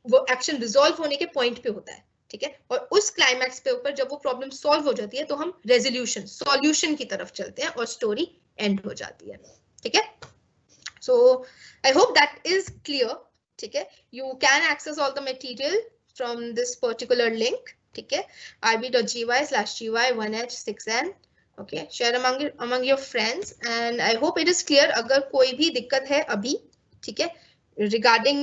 वो एक्शन रिजॉल्व होने के पॉइंट पे होता है, ठीक है, और उस क्लाइमैक्स पे ऊपर जब वो प्रॉब्लम सॉल्व हो जाती है तो हम रेजोल्यूशन, सॉल्यूशन की तरफ चलते हैं और स्टोरी एंड हो जाती है, ठीक है। So I hope that is clear, ठीक है। You can access all the material from this particular link, ठीक है, rb.gy/gy1h6n, okay, share among your friends and I hope it is clear। अगर कोई भी दिक्कत है अभी, ठीक है, regarding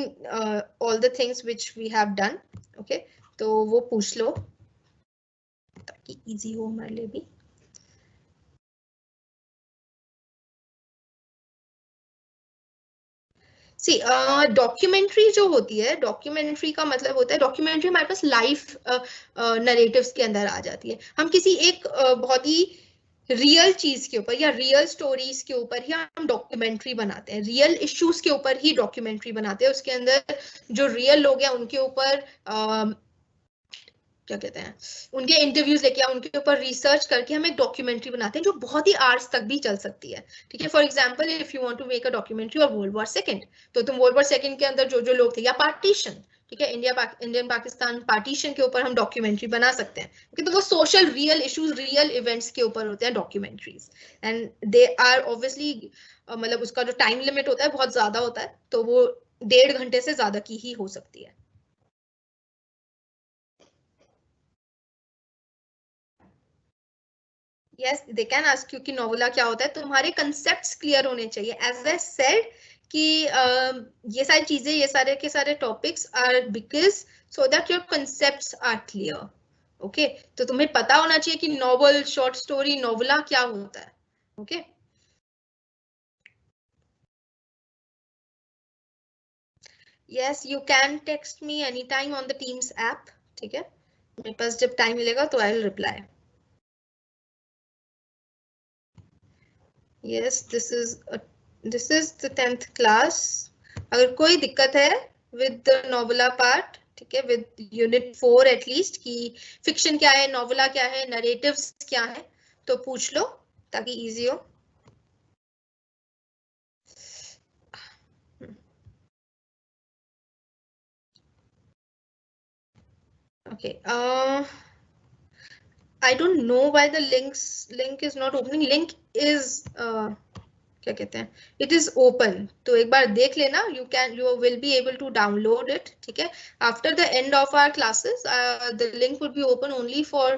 all the things which we have done, okay, तो वो पूछ लो ताकि easy हो हमारे लिए भी। सी डॉक्यूमेंट्री जो होती है, डॉक्यूमेंट्री का मतलब होता है, डॉक्यूमेंट्री हमारे पास लाइफ नरेटिव्स के अंदर आ जाती है। हम किसी एक बहुत ही रियल चीज के ऊपर या रियल स्टोरीज के ऊपर ही हम डॉक्यूमेंट्री बनाते हैं, रियल इश्यूज के ऊपर ही डॉक्यूमेंट्री बनाते हैं, उसके अंदर जो रियल लोग हैं उनके ऊपर क्या कहते हैं, उनके इंटरव्यूज लेके उनके ऊपर रिसर्च करके हम एक डॉक्यूमेंट्री बनाते हैं जो बहुत ही आवर्स तक भी चल सकती है, ठीक है। For example if you want to make a documentary of world war second, तो तुम वर्ल्ड वॉर सेकंड के अंदर जो जो लोग थे, या पार्टीशन, ठीक है, इंडियन पाकिस्तान पार्टीशन के ऊपर हम डॉक्यूमेंट्री बना सकते हैं, क्योंकि तो वो social real issues, real events के ऊपर होते हैं documentaries, and they are obviously मतलब उसका जो टाइम लिमिट होता है बहुत ज्यादा होता है, तो वो 1.5 घंटे से ज्यादा की ही हो सकती है। यस, दे कैन आस्क, क्योंकि नोवेला क्या होता है, तुम्हारे कंसेप्ट्स क्लियर होने चाहिए। एज आई सेड कि ये सारी चीजें, ये सारे के सारे topics are because so that your concepts are clear. Okay, तो तुम्हें पता होना चाहिए कि नॉवल, शॉर्ट स्टोरी, नोवेला क्या होता है। Okay, yes, you can text me any time on the teams app. ठीक है, मेरे पास जब टाइम मिलेगा तो I will reply. Yes, this is the 10th class. अगर कोई दिक्कत है विद द नोवेला पार्ट, ठीक है, विद यूनिट 4 एटलीस्ट, कि फिक्शन क्या है, नोवेला क्या है, नरेटिव्स क्या है, तो पूछ लो ताकि इजी हो। Okay. I don't know why the link is not opening. Link is क्या कहते हैं, it is open. तो एक बार देख लेना, you will be able to download it. ठीक है, after the end of our classes, the link would be open only for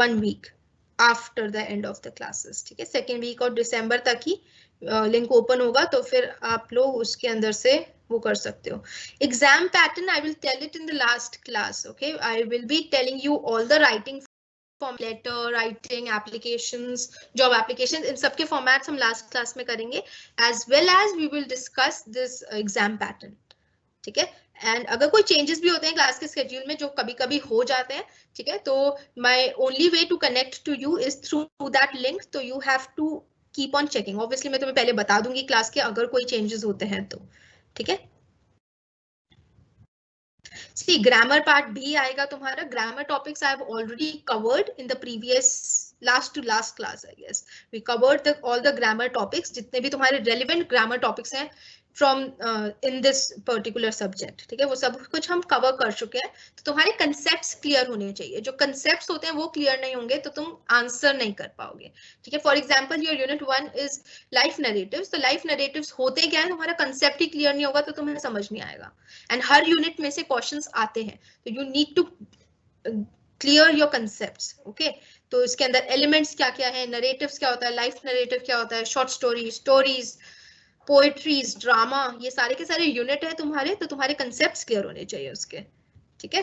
1 week after the end of the classes. ठीक है, second week और December तक ही लिंक ओपन होगा, तो फिर आप लोग उसके अंदर से वो कर सकते हो। Exam pattern I will tell it in the last class. Okay, I will be telling you all the writing form, letter writing, applications, job applications, इन सबके फॉर्मेट्स हम लास्ट क्लास में करेंगे, as well as we will discuss this exam pattern. ठीक है, एंड अगर कोई चेंजेस भी होते हैं क्लास के स्केड्यूल में, जो कभी कभी हो जाते हैं, ठीक है, तो my only way to connect to you is through that link, तो you have to keep on checking. Obviously मैं तुम्हें पहले बता दूंगी क्लास के अगर कोई चेंजेस होते हैं तो। ठीक है, सी ग्रामर पार्ट भी आएगा तुम्हारा। Grammar topics I have already covered in the previous last to last class. I guess we covered the all the grammar topics, जितने भी तुम्हारे रेलिवेंट ग्रामर टॉपिक्स हैं from in this particular subject. ठीक है, वो सब कुछ हम कवर कर चुके हैं। तो तुम्हारे कंसेप्ट्स क्लियर होने चाहिए। जो कंसेप्ट्स होते हैं वो क्लियर नहीं होंगे तो तुम आंसर नहीं कर पाओगे। ठीक है, for example your unit 1 is life narratives, तो लाइफ नरेटिव्स होते क्या है, तुम्हारा कंसेप्ट ही क्लियर नहीं होगा तो तुम्हें समझ नहीं आएगा। एंड हर यूनिट में से क्वेश्चंस आते हैं, तो you need to clear your concepts. Okay, तो इसके अंदर एलिमेंट्स क्या क्या है, नरेटिव्स क्या होता है, लाइफ नरेटिव क्या होता है, short story, stories, poetries, drama, ये सारे के सारे यूनिट है तुम्हारे, तो तुम्हारे कंसेप्ट्स क्लियर होने चाहिए उसके। ठीक है,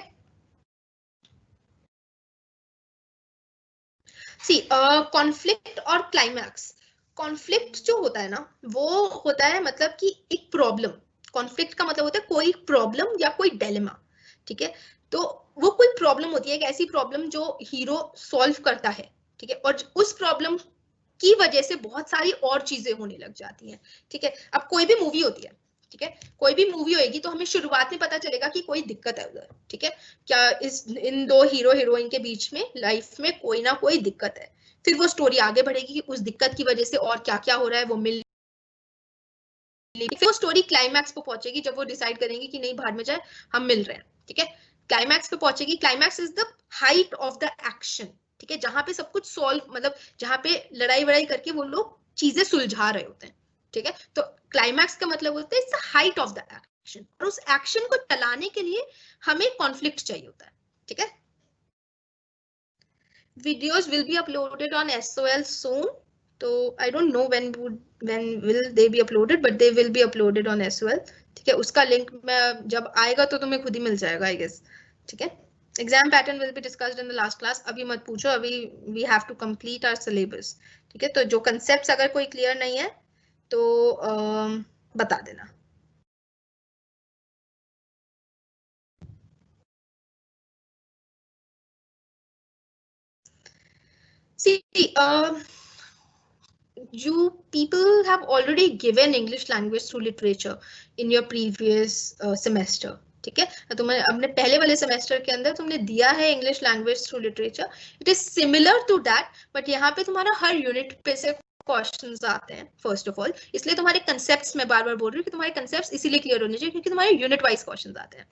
सी कॉन्फ्लिक्ट और क्लाइमैक्स। कॉन्फ्लिक्ट जो होता है ना, वो होता है मतलब कि एक प्रॉब्लम। कॉन्फ्लिक्ट का मतलब होता है कोई प्रॉब्लम या कोई डिलेमा। ठीक है, तो वो कोई प्रॉब्लम होती है, एक ऐसी प्रॉब्लम जो हीरो सॉल्व करता है। ठीक है, और उस प्रॉब्लम की वजह से बहुत सारी और चीजें होने लग जाती हैं। ठीक है, अब कोई भी मूवी होती है, ठीक है, कोई भी मूवी होगी तो हमें शुरुआत में पता चलेगा कि कोई दिक्कत है उधर। ठीक है, क्या इन दो हीरो हीरोइन के बीच में लाइफ में कोई ना कोई दिक्कत है। फिर वो स्टोरी आगे बढ़ेगी कि उस दिक्कत की वजह से और क्या क्या हो रहा है, वो मिल, फिर वो स्टोरी क्लाइमैक्स पे पहुंचेगी जब वो डिसाइड करेंगे कि नहीं, भाड़ में जाए, हम मिल रहे हैं। ठीक है, क्लाइमैक्स पे पहुंचेगी। Climax is the height of the action. ठीक है, जहां पे सब कुछ सॉल्व, मतलब जहां पे लड़ाई वड़ाई करके वो लोग चीजें सुलझा रहे होते हैं। ठीक है, तो क्लाइमैक्स का मतलब होता है it's the height of the action, और उस एक्शन को चलाने के लिए हमें कॉन्फ्लिक्ट चाहिए होता है। ठीक है, videos will be uploaded on SOL soon. So I don't know when will they be uploaded, but they will be uploaded on SOL. ठीक है, उसका लिंक मैं जब आएगा तो तुम्हें खुद ही मिल जाएगा आई गेस। ठीक है, exam pattern will be discussed in the last class. अभी मत पूछो, अभी we have to complete our syllabus. ठीक है, तो जो कंसेप्ट्स अगर कोई क्लियर नहीं है तो बता देना। See, you people have already given English language through literature in your previous semester. ठीक है, तुम्हें अपने पहले वाले सेमेस्टर के अंदर तुमने दिया है English language through literature. It is similar to that, but यहाँ पे तुम्हारा हर यूनिट पे से क्वेश्चंस आते हैं फर्स्ट ऑफ ऑल। इसलिए तुम्हारे कंसेप्ट्स में बार बार बोल रही हूँ कि तुम्हारे कंसेप्ट्स इसीलिए क्लियर होने चाहिए क्योंकि तुम्हारे यूनिट वाइज क्वेश्चंस आते हैं।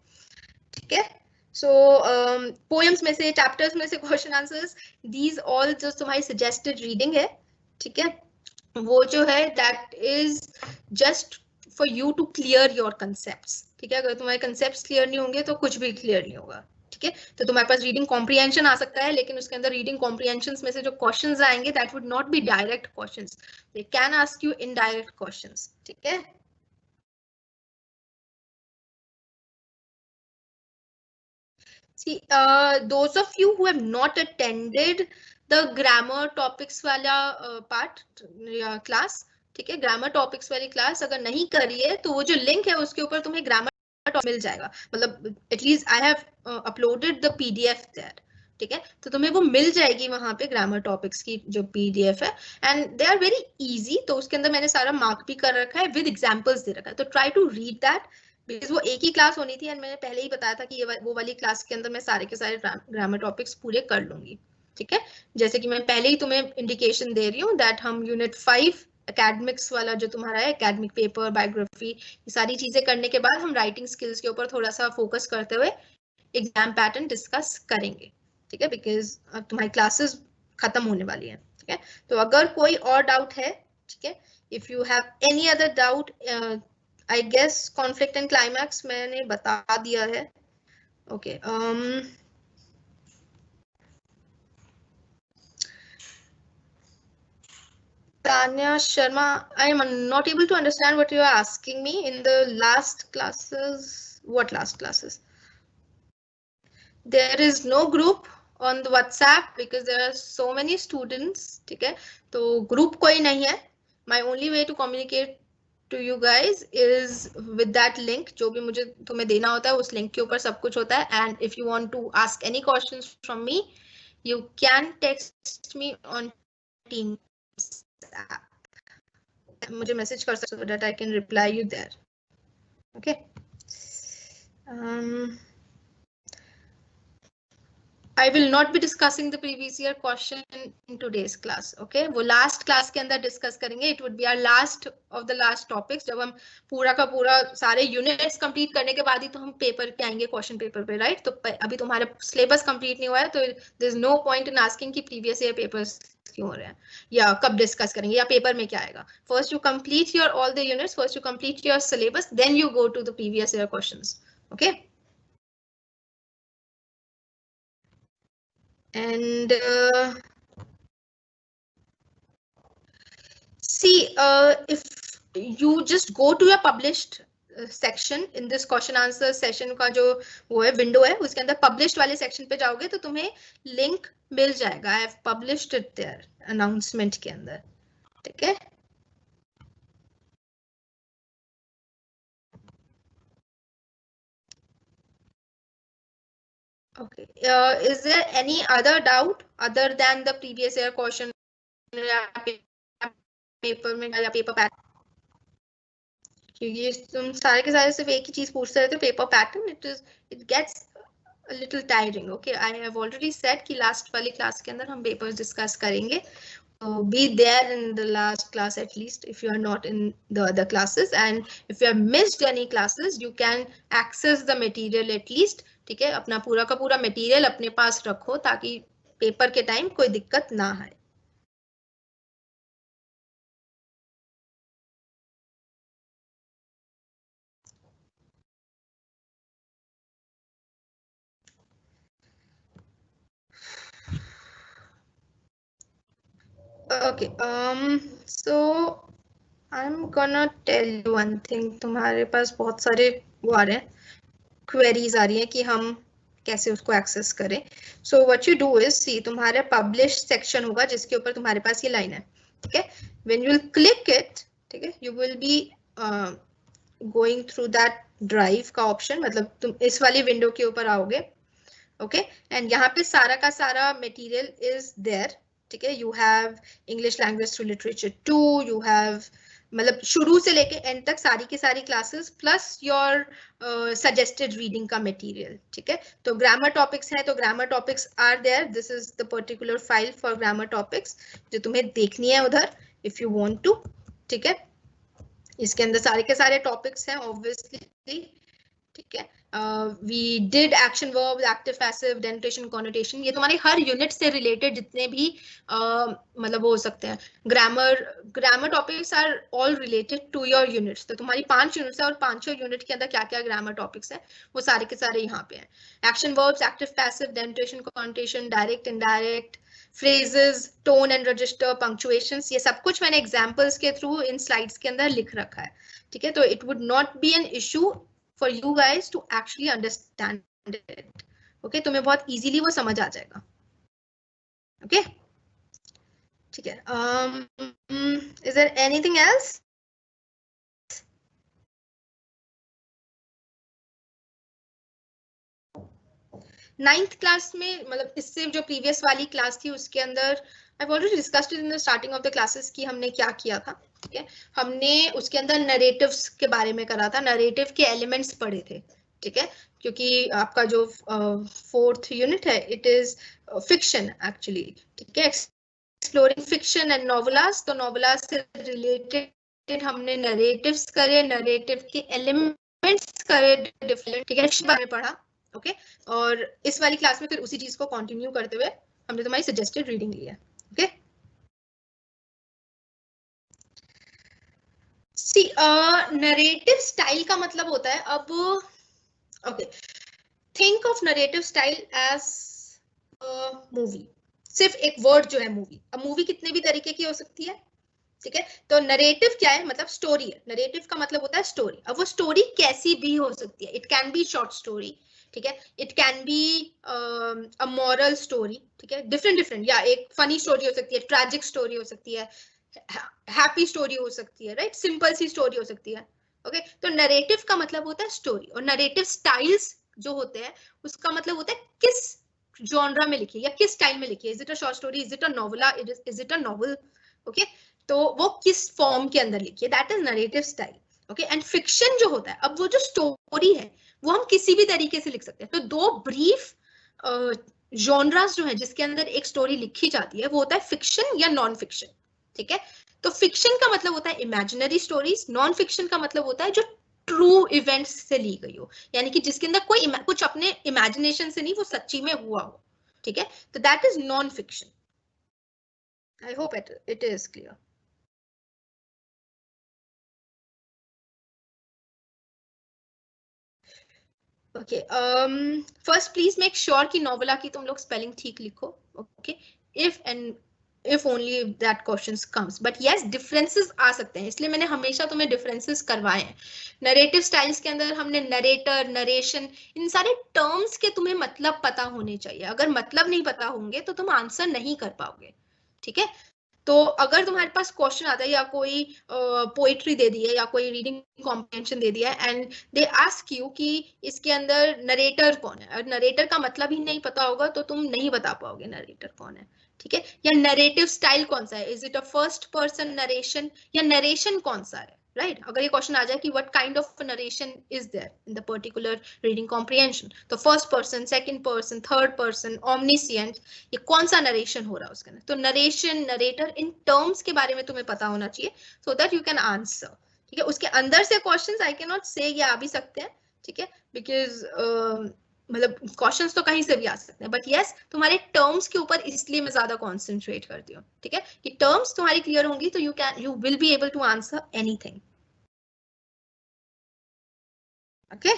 ठीक है, सो पोएम्स में से, चैप्टर्स में से क्वेश्चन आंसर्स, दीज ऑल जो तुम्हारी सजेस्टेड रीडिंग है, ठीक है, वो जो है that is just for you to clear your concepts. ठीक है, अगर तुम्हारे कंसेप्ट्स क्लियर नहीं होंगे तो कुछ भी क्लियर नहीं होगा। ठीक है, तो तुम्हारे पास रीडिंग कॉम्प्रिहेंशन आ सकता है, लेकिन उसके अंदर रीडिंग कॉम्प्रिहेंशन में से जो क्वेश्चंस आएंगे that would not be direct questions, they can ask you indirect questions. ठीक है, See, those of you who have not attended the grammar topics वाला part या class, ठीक है, grammar topics वाली class अगर नहीं करी है तो वो जो link है उसके ऊपर तुम्हें grammar मिल जाएगा, मतलब at least I have uploaded the PDF there, ठीक है, तो तुम्हें वो मिल जाएगी वहां पे ग्रामर टॉपिक्स की जो PDF है, and they are very easy, तो उसके अंदर मैंने सारा मार्क भी कर रखा है विद एग्जांपल्स दे रखा है, तो try to read that, because वो एक ही क्लास होनी थी एंड मैंने पहले ही बताया था कि ये वो वाली क्लास के अंदर मैं सारे के सारे ग्रामर टॉपिक्स पूरे कर लूंगी, ठीक है, जैसे कि मैं पहले ही तुम्हें इंडिकेशन दे रही हूँ दैट हम यूनिट 5 एकेडमिक्स वाला जो तुम्हारा है एकेडमिक पेपर बायोग्राफी, ये सारी चीजें करने के बाद हम राइटिंग स्किल्स के ऊपर थोड़ा सा फोकस करते हुए एग्जाम पैटर्न डिस्कस करेंगे, ठीक है, बिकॉज अब तुम्हारी क्लासेस खत्म होने वाली है, ठीक है, तो अगर कोई और डाउट है, ठीक है, if you have any other doubt, I guess conflict and climax मैंने बता दिया है, okay, Tanya Sharma, I am not able to understand what you are asking me in the last classes. What last classes? There is no group on the WhatsApp because there are so many students, ठीक है, तो group कोई नहीं है. My only way to communicate to you guys is with that link, जो भी मुझे तुम्हें देना होता है उस link के ऊपर सब कुछ होता है, and if you want to ask any questions from me, you can text me on Teams app. मुझे मैसेज कर सकते हो so that I can reply you there. Okay. I will not be discussing the previous year question in today's class. Okay, वो last class के अंदर discuss करेंगे. It would be our last of the last topics. जब हम पूरा का पूरा सारे units complete करने के बाद ही तो हम paper पे आएंगे, question paper पे, right? तो अभी तुम्हारा syllabus complete नहीं हुआ है, तो there is no point in asking कि previous year papers क्यों हो रहे हैं या कब discuss करेंगे या paper में क्या आएगा. First you complete your all the units. First you complete your syllabus. Then you go to the previous year questions. Okay. And see, if you just go to your published section in this question answer session का जो वो है window है उसके अंदर published वाले section पे जाओगे तो तुम्हें link मिल जाएगा. I have published it there announcement के अंदर, ठीक है. Okay. Is there any other doubt other than the previous year question paper में या paper pattern? क्योंकि तुम सारे के सारे सिर्फ एक ही चीज पूछते रहते हो, paper pattern, it gets a little tiring. Okay, I have already said कि लास्ट वाली क्लास के अंदर हम पेपर्स डिस्कस करेंगे. Be there in the last class at least if you are not in the other classes, and if you have missed any classes you can access the material at least, ठीक है, अपना पूरा का पूरा मटेरियल अपने पास रखो ताकि पेपर के टाइम कोई दिक्कत ना आए. Okay, so I'm gonna tell you one thing. तुम्हारे पास बहुत सारे वो आ रहे हैं, क्वेरीज आ रही है कि हम कैसे उसको एक्सेस करें. So what you do is, see तुम्हारा पब्लिश सेक्शन होगा जिसके ऊपर तुम्हारे पास ये लाइन है, ठीक है. When you will click it, ठीक है, you will be going through that drive का ऑप्शन, मतलब तुम इस वाली विंडो के ऊपर आओगे. ओके, एंड यहाँ पे सारा का सारा मटेरियल इज देयर, ठीक है. You have English language through literature 2, you have मतलब शुरू से लेके एंड तक सारी की सारी classes plus your suggested reading का मटेरियल, ठीक है. तो ग्रामर टॉपिक्स है तो grammar topics are there. This is the particular file for grammar topics जो तुम्हें देखनी है उधर इफ यू वांट टू, ठीक है. इसके अंदर सारे के सारे टॉपिक्स हैं ऑब्वियसली, ठीक है. We did action verbs, active passive, denotation, connotation, ये तुम्हारे हर यूनिट से रिलेटेड जितने भी मतलब हो सकते हैं. Grammar topics are all related to your units. तो तुम्हारी 5 यूनिट्स है और 5 यूनिट के अंदर क्या क्या ग्रामर टॉपिक्स है वो सारे के सारे यहाँ पे हैं. Action verbs, active passive, denotation, connotation, direct indirect, phrases, tone and register, punctuations, ये सब कुछ मैंने एग्जाम्पल्स के थ्रू इन स्लाइड्स के अंदर लिख रखा है, ठीक है. तो it would not be an issue for you guys to actually understand it. Okay, तुम्हें बहुत इजीली वो समझ आ जाएगा। ओके, ठीक है। Is there anything else? Ninth class में, मतलब इससे जो प्रीवियस वाली क्लास थी उसके अंदर I already discussed in the starting of the classes कि हमने क्या किया था। ठीक है, हमने उसके अंदर नरेटिव्स के बारे में करा था, नरेटिव के एलिमेंट्स पढ़े थे। ठीक है, क्योंकि आपका जो फोर्थ यूनिट है इट इज फिक्शन एक्चुअली। ठीक है, एक्सप्लोरिंग फिक्शन एंड नोवेलास, तो नोवेलास से रिलेटेड हमने नरेटिव्स करे, नरेटिव के एलिमेंट्स करे डिफरेंट। ठीक है, बारे में पढ़ा। ओके, और इस वाली क्लास में फिर उसी चीज को कंटिन्यू करते हुए हमने तुम्हारी सजेस्टेड रीडिंग ली है। ओके, सी नरेटिव स्टाइल का मतलब होता है, अब okay, think of narrative style as movie. सिर्फ एक वर्ड जो है मूवी, अब मूवी कितने भी तरीके की हो सकती है। ठीक है, तो नरेटिव क्या है, मतलब स्टोरी है। नरेटिव का मतलब होता है स्टोरी। अब वो स्टोरी कैसी भी हो सकती है, it can B short story, ठीक है, it can be a moral story, ठीक है, डिफरेंट डिफरेंट, या एक फनी स्टोरी हो सकती है, ट्रैजिक स्टोरी हो सकती है, हैप्पी स्टोरी हो सकती है, राइट, सिंपल सी स्टोरी हो सकती है। ओके, तो नरेटिव का मतलब होता है स्टोरी, और नरेटिव स्टाइल्स जो होते हैं उसका मतलब होता है किस जॉनरा में लिखी है या किस स्टाइल में लिखी है। Is it a short story, is it a novella, is it a novel. Okay, तो वो किस फॉर्म के अंदर लिखी है, that is narrative style. Okay, and fiction जो होता है, अब वो जो स्टोरी है वो हम किसी भी तरीके से लिख सकते हैं। तो दो ब्रीफ जॉनरास जो है जिसके अंदर एक स्टोरी लिखी जाती है वो होता है फिक्शन या नॉन फिक्शन। ठीक है, तो फिक्शन का मतलब होता है इमेजिनरी स्टोरीज, नॉन फिक्शन का मतलब होता है जो ट्रू इवेंट्स से ली गई हो, यानी कि जिसके अंदर कोई कुछ अपने इमेजिनेशन से नहीं, वो सच्ची में हुआ हो। ठीक है, तो that is non fiction. I hope it is clear. Okay, first please make sure कि नोवेला की तुम लोग स्पेलिंग ठीक लिखो। Okay, if and if only that questions comes, but yes differences आ सकते हैं, इसलिए मैंने हमेशा तुम्हें डिफरेंसेस करवाए हैं। नरेटिव स्टाइल्स के अंदर हमने नरेटर, नरेशन, इन सारे टर्म्स के तुम्हें मतलब पता होने चाहिए। अगर मतलब नहीं पता होंगे तो तुम आंसर नहीं कर पाओगे। ठीक है, तो अगर तुम्हारे पास क्वेश्चन आता है या कोई पोइट्री दे दी है या कोई रीडिंग कॉम्प्रिहेंशन दे दिया है एंड दे आस्क यू कि इसके अंदर नरेटर कौन है, और नरेटर का मतलब ही नहीं पता होगा तो तुम नहीं बता पाओगे नरेटर कौन है। ठीक है, या नरेटिव स्टाइल कौन सा है, is it a first person narration या नरेशन कौन सा है, राइट। अगर ये क्वेश्चन आ जाए कि what kind of narration is there in the particular reading comprehension, तो first person, second person, third person, omniscient, ये कौन सा नरेशन हो रहा है उसके अंदर। तो नरेशन, नरेटर, इन टर्म्स के बारे में तुम्हें पता होना चाहिए सो दैट यू कैन आंसर। ठीक है, उसके अंदर से क्वेश्चंस आई कैन नॉट से ये आ भी सकते हैं। ठीक है, बिकॉज मतलब क्वेश्चंस तो कहीं से भी आ सकते हैं, बट यस तुम्हारे टर्म्स के ऊपर इसलिए मैं ज्यादा कॉन्सेंट्रेट करती हूँ। ठीक है, कि टर्म्स तुम्हारी क्लियर होंगी तो you will be able to answer anything. Okay,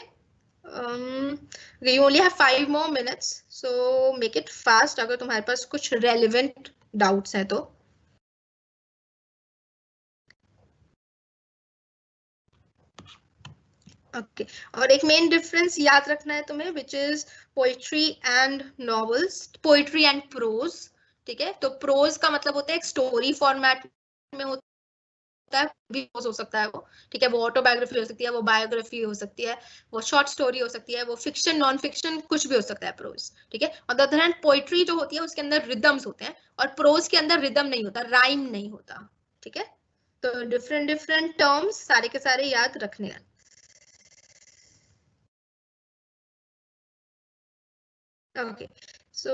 you only have 5 more minutes, so make it fast अगर तुम्हारे पास कुछ relevant doubts हैं तो। ओके, और एक मेन डिफरेंस याद रखना है तुम्हें, which is poetry and novels, poetry and prose. ठीक है, तो प्रोज का मतलब होता है एक स्टोरी फॉर्मेट में होता है, भी हो सकता है वो। ठीक है, वो ऑटोबायोग्राफी हो सकती है, वो बायोग्राफी हो सकती है, वो शॉर्ट स्टोरी हो सकती है, वो फिक्शन, नॉन फिक्शन, कुछ भी हो सकता है प्रोज। ठीक है, on the other hand poetry जो होती है उसके अंदर रिदम्स होते हैं, और प्रोज के अंदर रिदम नहीं होता, राइम नहीं होता। ठीक है, तो डिफरेंट डिफरेंट टर्म्स सारे के सारे याद रखने हैं। Okay, so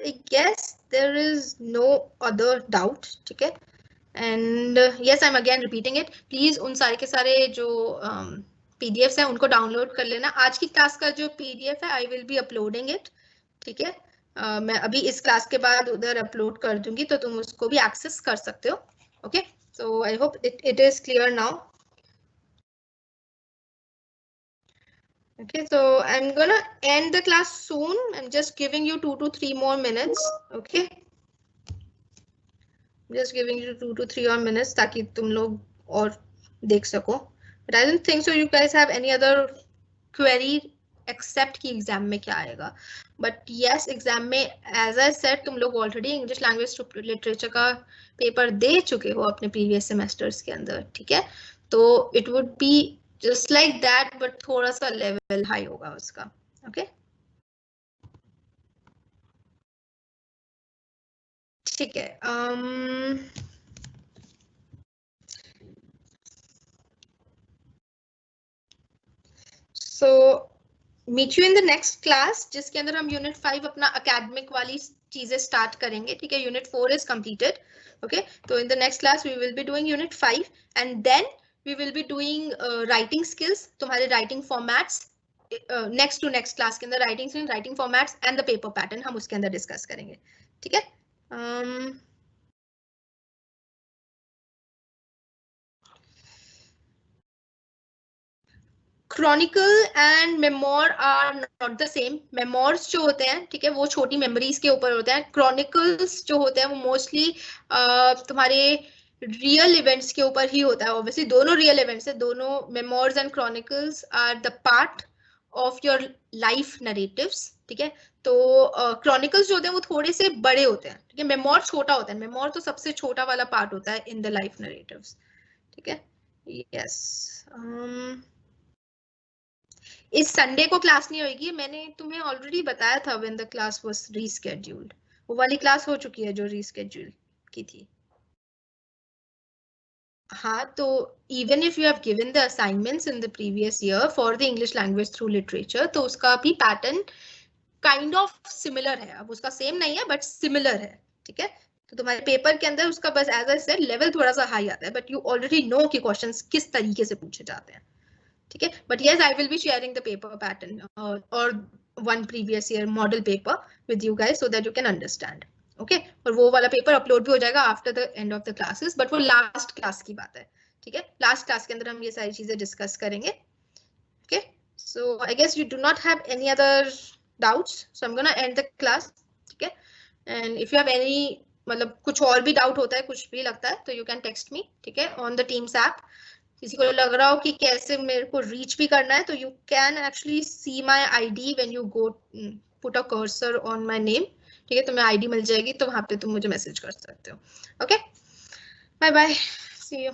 I guess there is no other doubt. ठीक है, and yes, I'm again repeating it. Please उन सारे के सारे जो PDFs हैं उनको डाउनलोड कर लेना। आज की क्लास का जो PDF है I will be uploading it. ठीक है, मैं अभी इस क्लास के बाद उधर अपलोड कर दूंगी तो तुम उसको भी एक्सेस कर सकते हो। Okay, so I hope it is clear now. Okay, so I'm gonna end the class soon. I'm just giving you 2 to 3 more minutes. Okay, just giving you 2 to 3 more minutes ताकि तुम लोग और देख सको. But I don't think so. You guys have any other query except कि एग्जाम में क्या आएगा, बट यस एग्जाम में एज आई सेड तुम लोग ऑलरेडी इंग्लिश लैंग्वेज लिटरेचर का पेपर दे चुके हो अपने प्रीवियस सेमेस्टर्स के अंदर, ठीक है, तो it would be just like that, but थोड़ा सा लेवल हाई होगा उसका, ओके ठीक है। So meet you in the next class, जिसके अंदर हम यूनिट 5 अपना अकेडमिक वाली चीजें स्टार्ट करेंगे, ठीक है, यूनिट 4 इज कंप्लीटेड, ओके, तो in the next class we will be doing unit 5 and then we will be doing writing skills, तुम्हारे writing formats, next to next class के अंदर writing formats and the paper pattern हम उसके अंदर डिस्कस करेंगे, ठीक है। Chronicle and memoir are not the same. Memoirs जो होते हैं, ठीक है, वो छोटी मेमोरीज के ऊपर होते हैं। क्रॉनिकल्स जो होते हैं वो मोस्टली तुम्हारे रियल इवेंट्स के ऊपर ही होता है। ऑब्वियसली दोनों रियल इवेंट्स है, दोनों memoirs and chronicles are the part of your life narratives, ठीक है। तो क्रॉनिकल्स जो होते हैं वो थोड़े से बड़े होते हैं, ठीक है, मेमोर छोटा होता है। मेमोर तो सबसे छोटा वाला पार्ट होता है इन द लाइफ नरेटिव्स, ठीक है। यस, इस संडे को क्लास नहीं होगी, मैंने तुम्हें ऑलरेडी बताया था व्हेन द क्लास वाज रीस्केड्यूल्ड, वो वाली क्लास हो चुकी है जो रीस्केड्यूल की थी। हाँ, तो even if you have given the assignments in the previous year for the English language through literature, तो उसका भी पैटर्न काइंड ऑफ सिमिलर है। अब उसका सेम नहीं है बट सिमिलर है, ठीक है। तो तुम्हारे पेपर के अंदर उसका बस एज आई सेड लेवल थोड़ा सा हाई आता है, बट यू ऑलरेडी नो कि क्वेश्चंस किस तरीके से पूछे जाते हैं, ठीक है। But yes, I will be sharing the paper pattern और one previous year model paper with you guys so that you can understand, okay. और वो वाला पेपर अपलोड भी हो जाएगा after the end of the classes, but वो लास्ट क्लास की बात है, ठीक है। लास्ट क्लास के अंदर हम ये सारी चीजें डिस्कस करेंगे, okay. So I guess you do not have any other doubts, so I am gonna end the class, ठीक है। And if you have any, मतलब कुछ और भी डाउट होता है, कुछ भी लगता है, तो यू कैन टेक्स्ट मी, ठीक है, ऑन द टीम्स ऐप। किसी को लग रहा हो कि कैसे मेरे को रीच भी करना है, तो you can actually see my ID when you go put a cursor on my name, ठीक है, तुम्हें आईडी मिल जाएगी, तो वहां पे तुम मुझे मैसेज कर सकते हो, okay. Bye bye, see you.